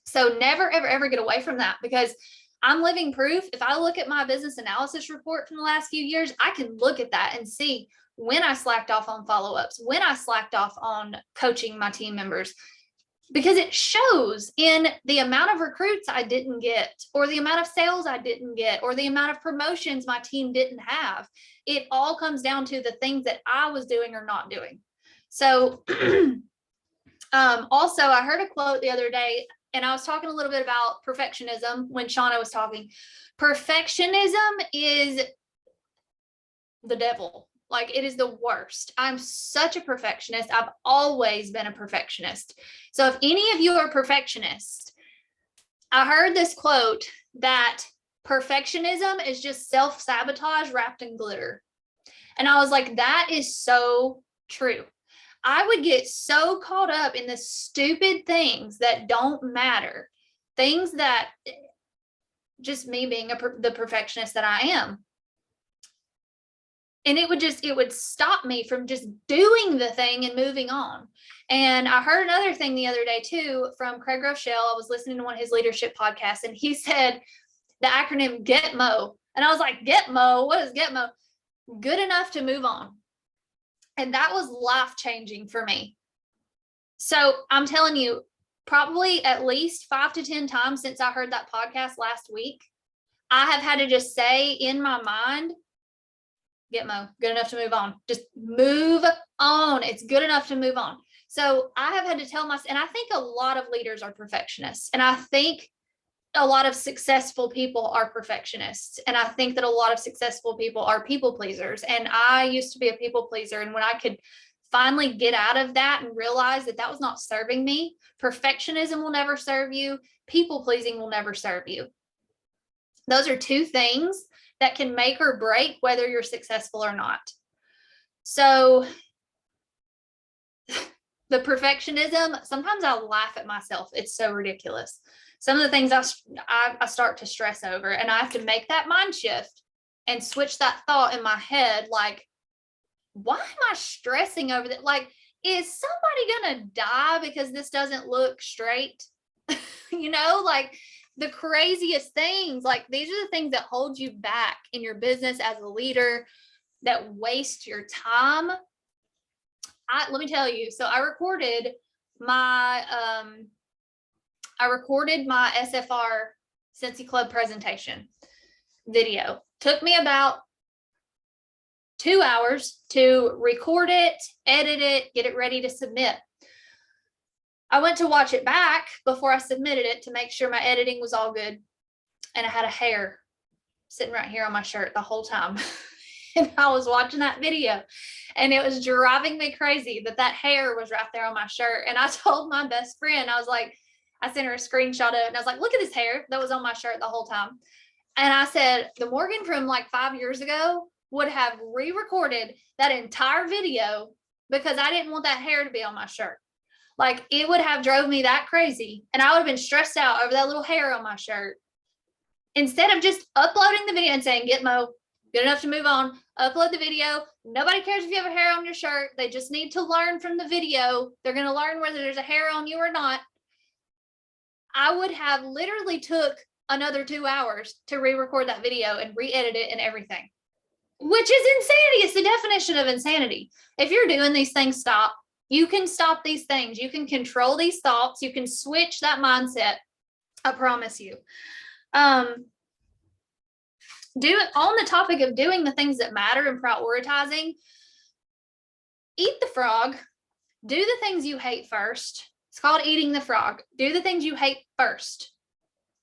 So never, ever, ever get away from that, because I'm living proof. If I look at my business analysis report from the last few years, I can look at that and see when I slacked off on follow-ups, when I slacked off on coaching my team members, because it shows in the amount of recruits I didn't get, or the amount of sales I didn't get, or the amount of promotions my team didn't have. It all comes down to the things that I was doing or not doing. So also, I heard a quote the other day, and I was talking a little bit about perfectionism when Shauna was talking. Perfectionism is the devil. It is the worst. I'm such a perfectionist. I've always been a perfectionist. So if any of you are perfectionists, I heard this quote that perfectionism is just self-sabotage wrapped in glitter. And I was like, that is so true. I would get so caught up in the stupid things that don't matter, things that just me being the perfectionist that I am. And it would stop me from just doing the thing and moving on. And I heard another thing the other day too from Craig Rochelle. I was listening to one of his leadership podcasts, and he said the acronym GETMO. And I was like, GETMO? What is GETMO? Good enough to move on. And that was life-changing for me. So I'm telling you, probably at least 5 to 10 times since I heard that podcast last week, I have had to just say in my mind, Gitmo, good enough to move on. Just move on. It's good enough to move on. So I have had to tell myself, and I think a lot of leaders are perfectionists. And I think a lot of successful people are perfectionists. And I think that a lot of successful people are people pleasers. And I used to be a people pleaser. And when I could finally get out of that and realize that that was not serving me, perfectionism will never serve you. People pleasing will never serve you. Those are two things that can make or break whether you're successful or not. So the perfectionism, sometimes I laugh at myself. It's so ridiculous. Some of the things I start to stress over, and I have to make that mind shift and switch that thought in my head. Like, why am I stressing over that? Like, is somebody going to die because this doesn't look straight? You know, like the craziest things. Like, these are the things that hold you back in your business as a leader, that waste your time. Let me tell you. So I recorded my SFR Cincy Club presentation video. Took me about 2 hours to record it, edit it, get it ready to submit. I went to watch it back before I submitted it to make sure my editing was all good. And I had a hair sitting right here on my shirt the whole time. And I was watching that video, and it was driving me crazy that hair was right there on my shirt. And I told my best friend, I sent her a screenshot of it, and I was like, look at this hair that was on my shirt the whole time. And I said, the Morgan from like 5 years ago would have re-recorded that entire video because I didn't want that hair to be on my shirt. Like, it would have drove me that crazy, and I would have been stressed out over that little hair on my shirt. Instead of just uploading the video and saying, Gitmo, good enough to move on, upload the video. Nobody cares if you have a hair on your shirt. They just need to learn from the video. They're going to learn whether there's a hair on you or not. I would have literally took another 2 hours to re-record that video and re-edit it and everything, which is insanity. It's the definition of insanity. If you're doing these things, stop. You can stop these things. You can control these thoughts. You can switch that mindset. I promise you. On the topic of doing the things that matter and prioritizing, eat the frog. Do the things you hate first. It's called eating the frog. Do the things you hate first.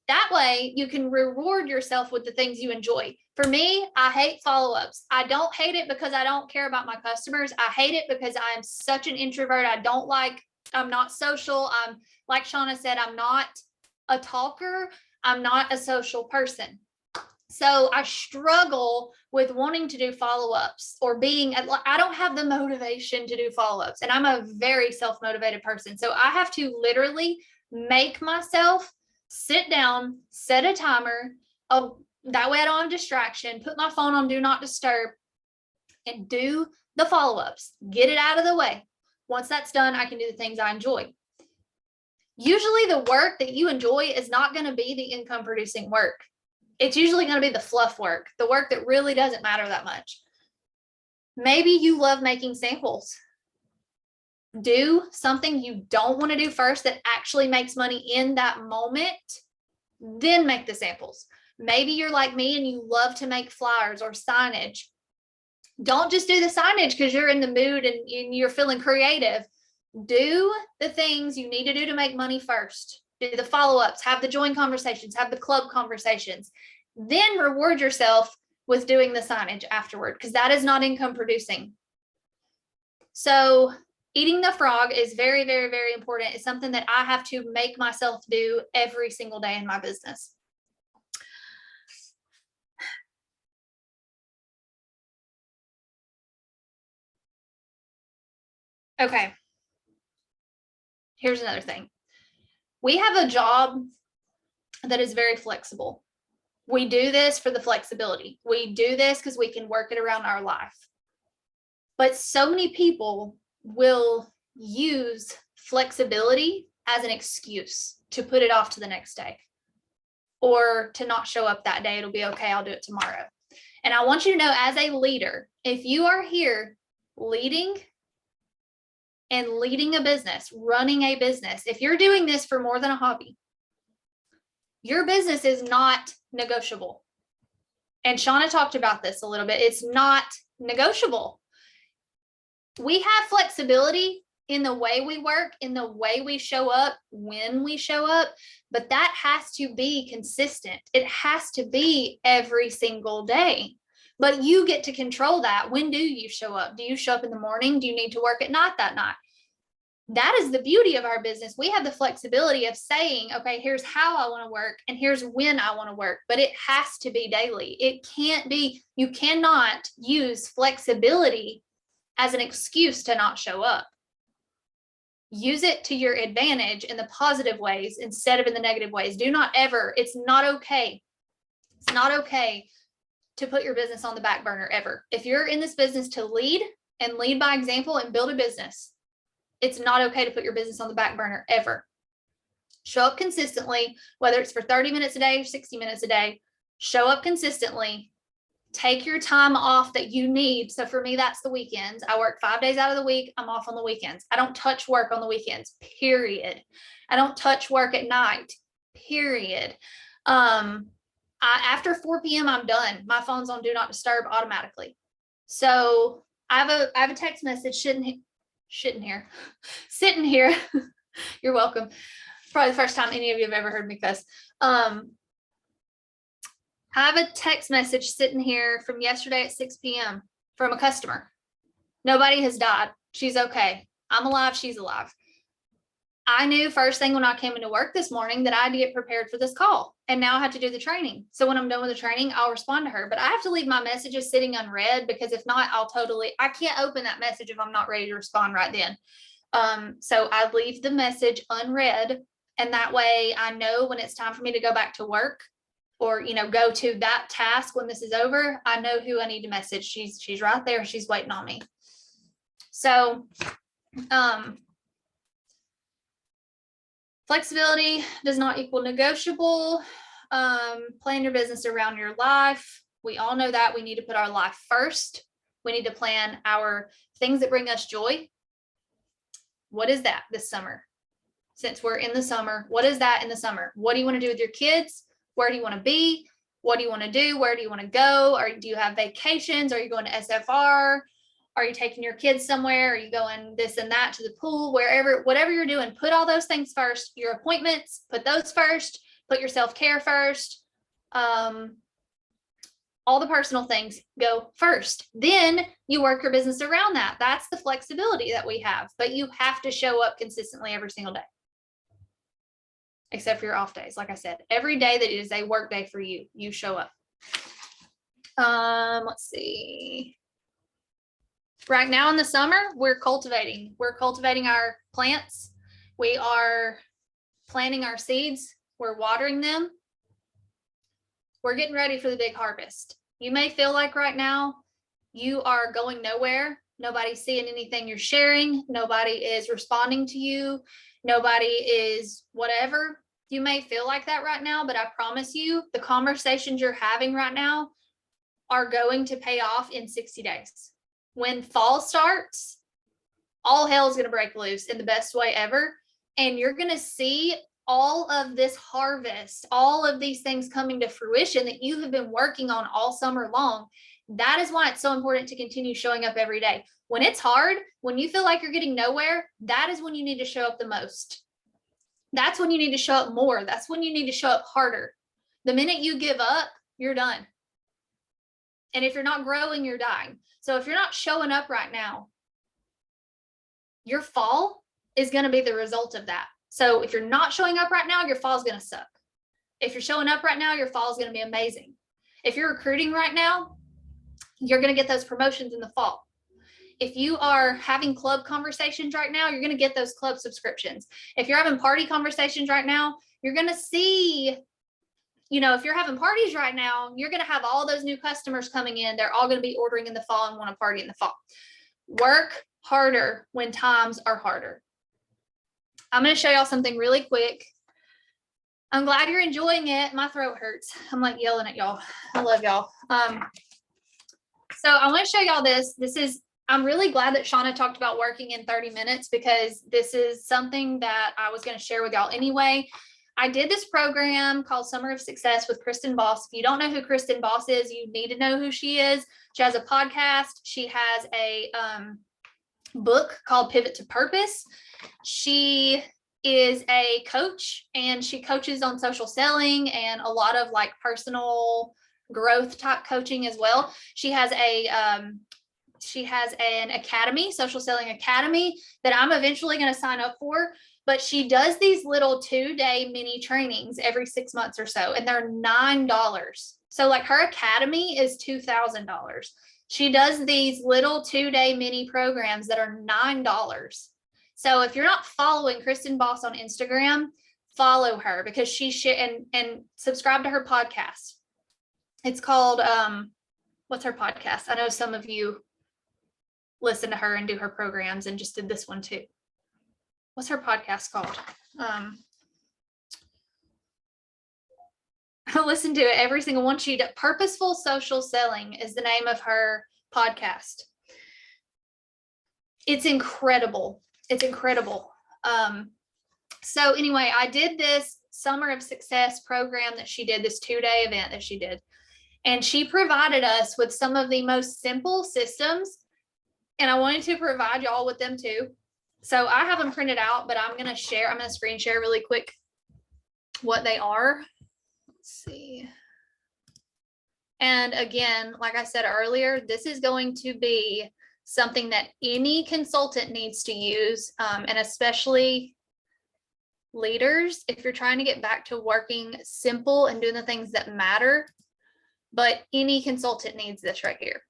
That way you can reward yourself with the things you enjoy. For me, I hate follow-ups. I don't hate it because I don't care about my customers. I hate it because I am such an introvert. I'm not social. I'm, like Shauna said, I'm not a talker. I'm not a social person. So I struggle with wanting to do follow-ups or I don't have the motivation to do follow-ups, and I'm a very self-motivated person. So I have to literally make myself sit down, set a timer. That way I don't have distraction, put my phone on do not disturb, and do the follow-ups, get it out of the way. Once that's done, I can do the things I enjoy. Usually the work that you enjoy is not going to be the income producing work. It's usually going to be the fluff work, the work that really doesn't matter that much. Maybe you love making samples. Do something you don't want to do first that actually makes money in that moment, then make the samples. Maybe you're like me and you love to make flyers or signage. Don't just do the signage because you're in the mood and you're feeling creative. Do the things you need to do to make money first. Do the follow-ups, have the join conversations, have the club conversations, then reward yourself with doing the signage afterward, because that is not income producing. So eating the frog is very, very, very important. It's something that I have to make myself do every single day in my business. Okay. Here's another thing. We have a job that is very flexible. We do this for the flexibility. We do this because we can work it around our life. But so many people will use flexibility as an excuse to put it off to the next day or to not show up that day. It'll be okay. I'll do it tomorrow. And I want you to know, as a leader, if you are here leading a business, running a business, if you're doing this for more than a hobby, your business is not negotiable. And Shauna talked about this a little bit. It's not negotiable. We have flexibility in the way we work, in the way we show up, when we show up, but that has to be consistent. It has to be every single day. But you get to control that. When do you show up? Do you show up in the morning? Do you need to work at night that night? That is the beauty of our business. We have the flexibility of saying, okay, here's how I want to work and here's when I want to work, but it has to be daily. It can't be, you cannot use flexibility as an excuse to not show up. Use it to your advantage in the positive ways instead of in the negative ways. Do not ever, it's not okay. It's not okay to put your business on the back burner ever. If you're in this business to lead and lead by example and build a business, it's not okay to put your business on the back burner ever. Show up consistently, whether it's for 30 minutes a day or 60 minutes a day. Show up consistently. Take your time off that you need. So for me, that's the weekends. I work 5 days out of the week. I'm off on the weekends. I don't touch work on the weekends, period. I don't touch work at night, period. After 4 p.m., I'm done. My phone's on do not disturb automatically. So I have a text message sitting here. You're welcome. Probably the first time any of you have ever heard me cuss. I have a text message sitting here from yesterday at 6 p.m. from a customer. Nobody has died. She's okay. I'm alive. She's alive. I knew first thing when I came into work this morning that I had to get prepared for this call. And now I have to do the training. So when I'm done with the training, I'll respond to her. But I have to leave my messages sitting unread, because if not, I can't open that message if I'm not ready to respond right then. So I leave the message unread. And that way I know when it's time for me to go back to work, or, go to that task when this is over, I know who I need to message. She's right there. She's waiting on me. So, flexibility does not equal negotiable. Plan your business around your life. We all know that we need to put our life first. We need to plan our things that bring us joy. What is that this summer? Since we're in the summer, what is that in the summer? What do you want to do with your kids? Where do you want to be? What do you want to do? Where do you want to go? Or do you have vacations? Are you going to SFR? Are you taking your kids somewhere? Are you going this and that to the pool? Whatever you're doing, put all those things first. Your appointments, put those first. Put your self-care first. All the personal things go first. Then you work your business around that. That's the flexibility that we have. But you have to show up consistently every single day. Except for your off days. Like I said, every day that is a work day for you, you show up. Let's see. Right now in the summer, we're cultivating our plants. We are planting our seeds. We're watering them. We're getting ready for the big harvest. You may feel like right now you are going nowhere. Nobody's seeing anything you're sharing. Nobody is responding to you. Nobody is whatever. You may feel like that right now, but I promise you the conversations you're having right now are going to pay off in 60 days. When fall starts, all hell is going to break loose in the best way ever. And you're going to see all of this harvest, all of these things coming to fruition that you have been working on all summer long. That is why it's so important to continue showing up every day. When it's hard, when you feel like you're getting nowhere, that is when you need to show up the most. That's when you need to show up more. That's when you need to show up harder. The minute you give up, you're done. And if you're not growing, you're dying. So if you're not showing up right now, your fall is going to be the result of that. So if you're not showing up right now, your fall is going to suck. If you're showing up right now, your fall is going to be amazing. If you're recruiting right now, you're going to get those promotions in the fall. If you are having club conversations right now, you're going to get those club subscriptions. If you're having party conversations right now, you're going to see, if you're having parties right now, you're going to have all those new customers coming in. They're all going to be ordering in the fall and want to party in the fall. Work harder when times are harder. I'm going to show y'all something really quick. I'm glad you're enjoying it. My throat hurts. I'm like yelling at y'all. I love y'all. So I want to show y'all this. I'm really glad that Shauna talked about working in 30 minutes, because this is something that I was going to share with y'all anyway. I did this program called Summer of Success with Kristen Boss. If you don't know who Kristen Boss is, you need to know who she is. She has a podcast. She has a book called Pivot to Purpose. She is a coach, and she coaches on social selling and a lot of like personal growth type coaching as well. She has an academy, social selling academy, that I'm eventually going to sign up for. But she does these little 2-day mini trainings every 6 months or so, and they're $9. So like her academy is $2,000. She does these little 2-day mini programs that are $9. So if you're not following Kristen Boss on Instagram, follow her, because she and subscribe to her podcast. It's called, what's her podcast? I know some of you listen to her and do her programs and just did this one too. What's her podcast called? Listen to it, every single one. Purposeful Social Selling is the name of her podcast. It's incredible. It's incredible. So anyway, I did this Summer of Success program that she did, this 2-day event that she did. And she provided us with some of the most simple systems. And I wanted to provide y'all with them too. So I have them printed out, but I'm going to screen share really quick what they are. Let's see. And again, like I said earlier, this is going to be something that any consultant needs to use, and especially leaders, if you're trying to get back to working simple and doing the things that matter. But any consultant needs this right here.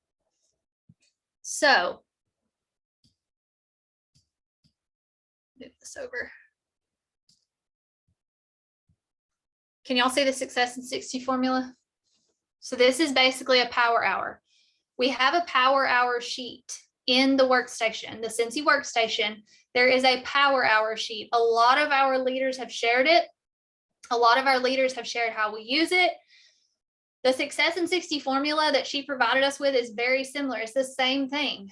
So move this over. Can y'all see the Success in 60 formula? So this is basically a power hour. We have a power hour sheet in the workstation, the Cincy workstation. There is a power hour sheet. A lot of our leaders have shared it. A lot of our leaders have shared how we use it. The Success in 60 formula that she provided us with is very similar. It's the same thing.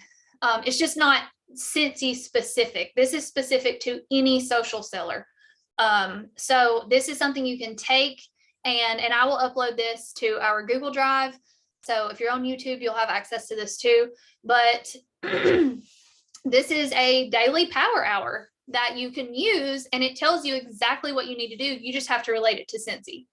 It's just not Cincy specific. This is specific to any social seller. So this is something you can take, and I will upload this to our Google Drive. So if you're on YouTube, you'll have access to this too. But this is a daily power hour that you can use, and it tells you exactly what you need to do. You just have to relate it to Cincy.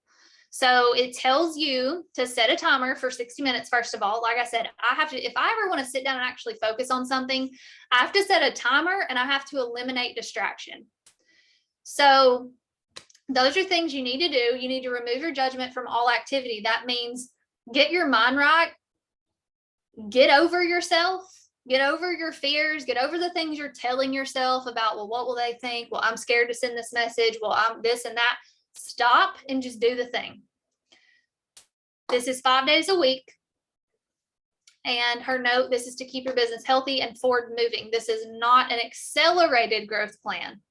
So it tells you to set a timer for 60 minutes. First of all, like I said, if I ever want to sit down and actually focus on something, I have to set a timer and I have to eliminate distraction. So those are things you need to do. You need to remove your judgment from all activity. That means get your mind right, get over yourself, get over your fears, get over the things you're telling yourself about, well, what will they think? Well, I'm scared to send this message. Well, I'm this and that. Stop and just do the thing. This is 5 days a week. And her note, this is to keep your business healthy and forward moving. This is not an accelerated growth plan.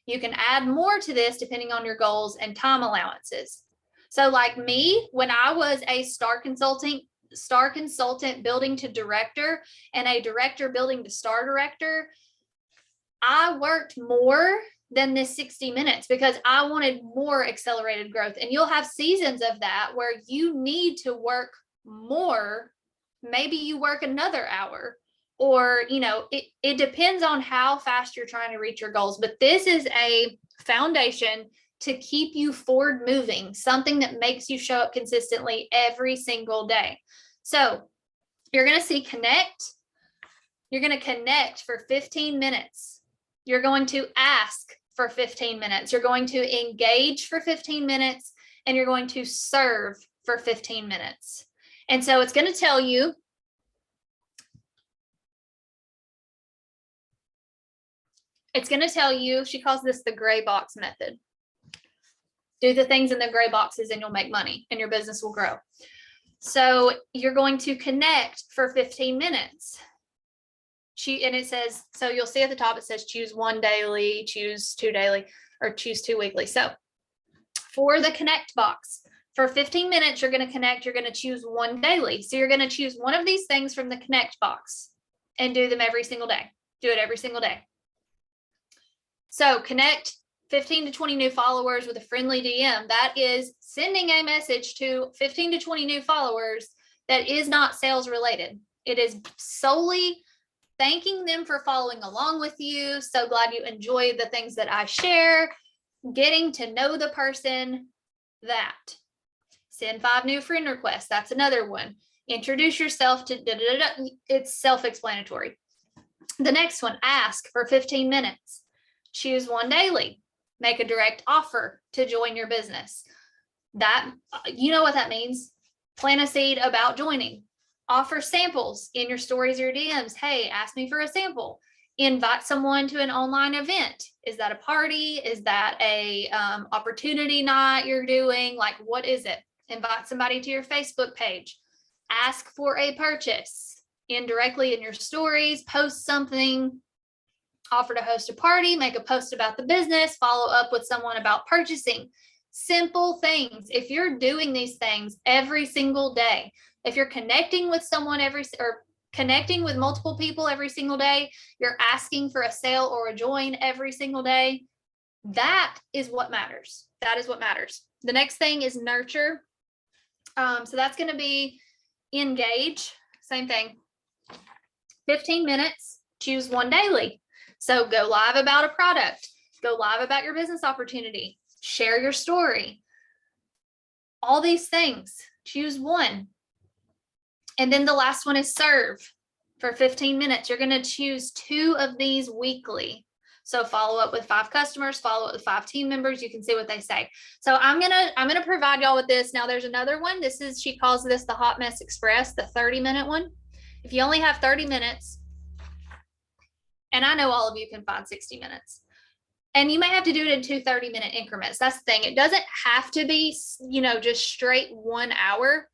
You can add more to this depending on your goals and time allowances. So like me, when I was a star consultant building to director and a director building to star director, I worked more than this 60 minutes because I wanted more accelerated growth. And you'll have seasons of that where you need to work more. Maybe you work another hour, or, it depends on how fast you're trying to reach your goals. But this is a foundation to keep you forward moving, something that makes you show up consistently every single day. So you're going to see connect. You're going to connect for 15 minutes. You're going to ask for 15 minutes. You're going to engage for 15 minutes, and you're going to serve for 15 minutes. And so it's going to tell you, she calls this the gray box method. Do the things in the gray boxes and you'll make money and your business will grow. So you're going to connect for 15 minutes. And it says, so you'll see at the top, it says choose 1 daily, choose 2 daily, or choose 2 weekly. So for the connect box, for 15 minutes, you're going to connect, you're going to choose 1 daily. So you're going to choose one of these things from the connect box and do them every single day. Do it every single day. So connect 15 to 20 new followers with a friendly DM. That is sending a message to 15 to 20 new followers that is not sales related. It is solely thanking them for following along with you. So glad you enjoy the things that I share, getting to know the person. That. Send 5 new friend requests. That's another one. Introduce yourself to It's self-explanatory. The next one, ask for 15 minutes. Choose 1 daily. Make a direct offer to join your business. That, you know what that means. Plant a seed about joining. Offer samples in your stories or DMs. Hey, ask me for a sample. Invite someone to an online event. Is that a party? Is that a opportunity night you're doing? Like, what is it? Invite somebody to your Facebook page. Ask for a purchase indirectly in your stories. Post something. Offer to host a party. Make a post about the business. Follow up with someone about purchasing. Simple things. If you're doing these things every single day, if you're connecting with someone or connecting with multiple people every single day, you're asking for a sale or a join every single day, that is what matters. That is what matters. The next thing is nurture. So that's going to be engage. Same thing. 15 minutes, choose one daily. So go live about a product, go live about your business opportunity, share your story, all these things, choose one. And then the last one is serve for 15 minutes. You're going to choose 2 of these weekly. So follow up with 5 customers, follow up with 5 team members. You can see what they say. So I'm going to provide y'all with this. Now there's another one. She calls this the Hot Mess Express, the 30-minute one. If you only have 30 minutes, and I know all of you can find 60 minutes, and you may have to do it in 2 30-minute increments. That's the thing. It doesn't have to be, just straight 1 hour,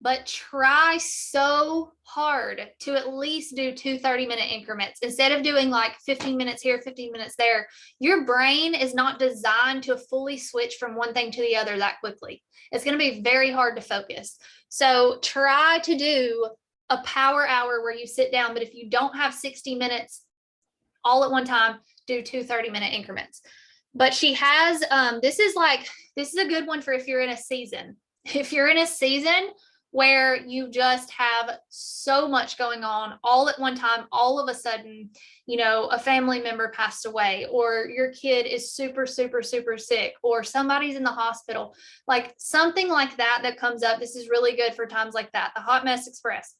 but try so hard to at least do 2 30-minute increments instead of doing like 15 minutes here, 15 minutes there. Your brain is not designed to fully switch from one thing to the other that quickly. It's going to be very hard to focus. So try to do a power hour where you sit down, but if you don't have 60 minutes all at one time, do 2 30-minute increments. But she has, this is a good one for if you're in a season. If you're in a season where you just have so much going on all at one time, all of a sudden, a family member passed away, or your kid is super, super, super sick, or somebody's in the hospital, like something like that comes up. This is really good for times like that. The Hot Mess Express.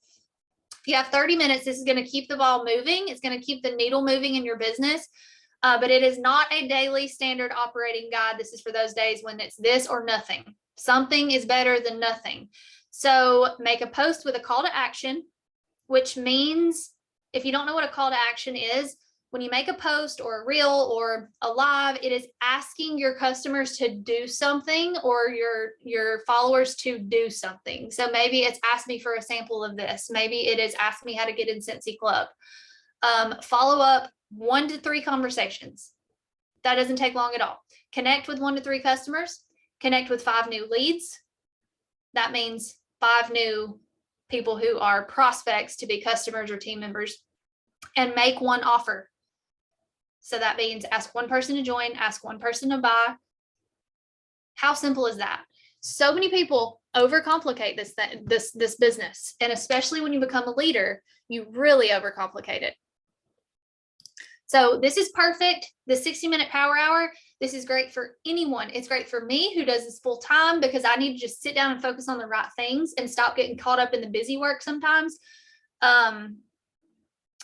If you have 30 minutes, this is going to keep the ball moving. It's going to keep the needle moving in your business. But it is not a daily standard operating guide. This is for those days when it's this or nothing. Something is better than nothing. So make a post with a call to action, which means if you don't know what a call to action is, when you make a post or a reel or a live, it is asking your customers to do something or your followers to do something. So maybe it's ask me for a sample of this. Maybe it is ask me how to get in Scentsy Club. Follow up 1 to 3 conversations. That doesn't take long at all. Connect with 1 to 3 customers, connect with 5 new leads. That means 5 new people who are prospects to be customers or team members, and make 1 offer. So that means ask 1 person to join, ask 1 person to buy. How simple is that? So many people overcomplicate this business. And especially when you become a leader, you really overcomplicate it. So this is perfect. The 60-minute power hour, this is great for anyone. It's great for me who does this full time because I need to just sit down and focus on the right things and stop getting caught up in the busy work sometimes. And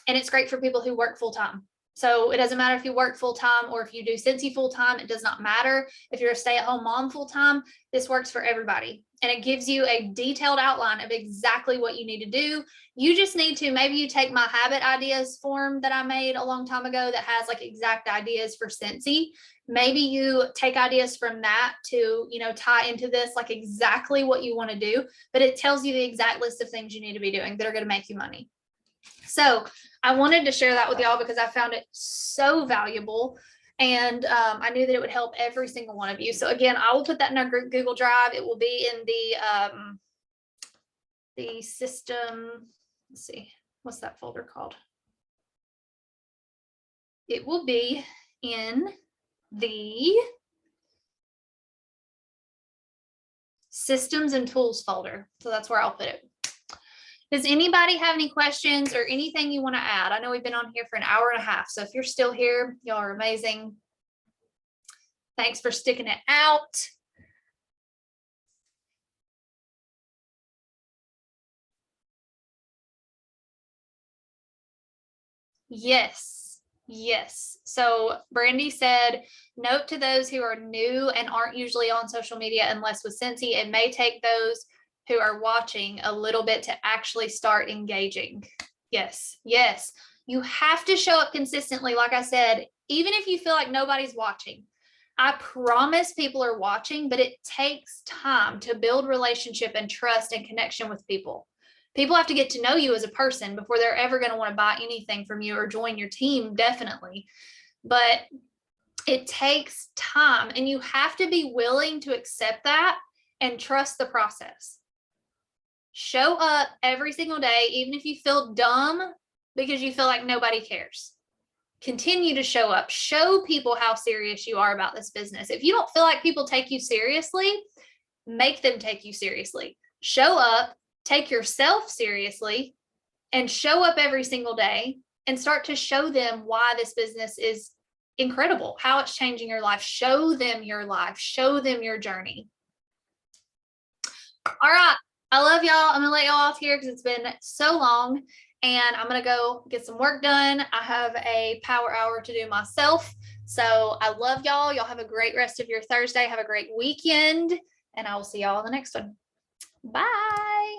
it's great for people who work full time. So it doesn't matter if you work full time or if you do Scentsy full time, it does not matter. If you're a stay-at-home mom full time, this works for everybody. And it gives you a detailed outline of exactly what you need to do. You just need to, maybe you take my habit ideas form that I made a long time ago that has like exact ideas for Scentsy. Maybe you take ideas from that to, tie into this, like exactly what you want to do, but it tells you the exact list of things you need to be doing that are going to make you money. So I wanted to share that with y'all because I found it so valuable. And I knew that it would help every single one of you. So again, I will put that in our group Google Drive. It will be in the system. Let's see, what's that folder called? It will be in the systems and tools folder. So that's where I'll put it. Does anybody have any questions or anything you want to add? I know we've been on here for an hour and a half. So if you're still here, y'all are amazing. Thanks for sticking it out. Yes. Yes. So Brandy said, note to those who are new and aren't usually on social media unless with Scentsy, it may take those who are watching a little bit to actually start engaging. Yes. Yes. You have to show up consistently. Like I said, even if you feel like nobody's watching, I promise people are watching, but it takes time to build relationship and trust and connection with people. People have to get to know you as a person before they're ever going to want to buy anything from you or join your team, definitely. But It takes time, and you have to be willing to accept that and trust the process. Show up every single day, even if you feel dumb because you feel like nobody cares. Continue to show up. Show people how serious you are about this business. If you don't feel like people take you seriously, make them take you seriously. Show up, take yourself seriously, and show up every single day and start to show them why this business is incredible, how it's changing your life. Show them your life. Show them your journey. All right. I love y'all. I'm going to let y'all off here because it's been so long, and I'm going to go get some work done. I have a power hour to do myself. So I love y'all. Y'all have a great rest of your Thursday. Have a great weekend, and I will see y'all on the next one. Bye.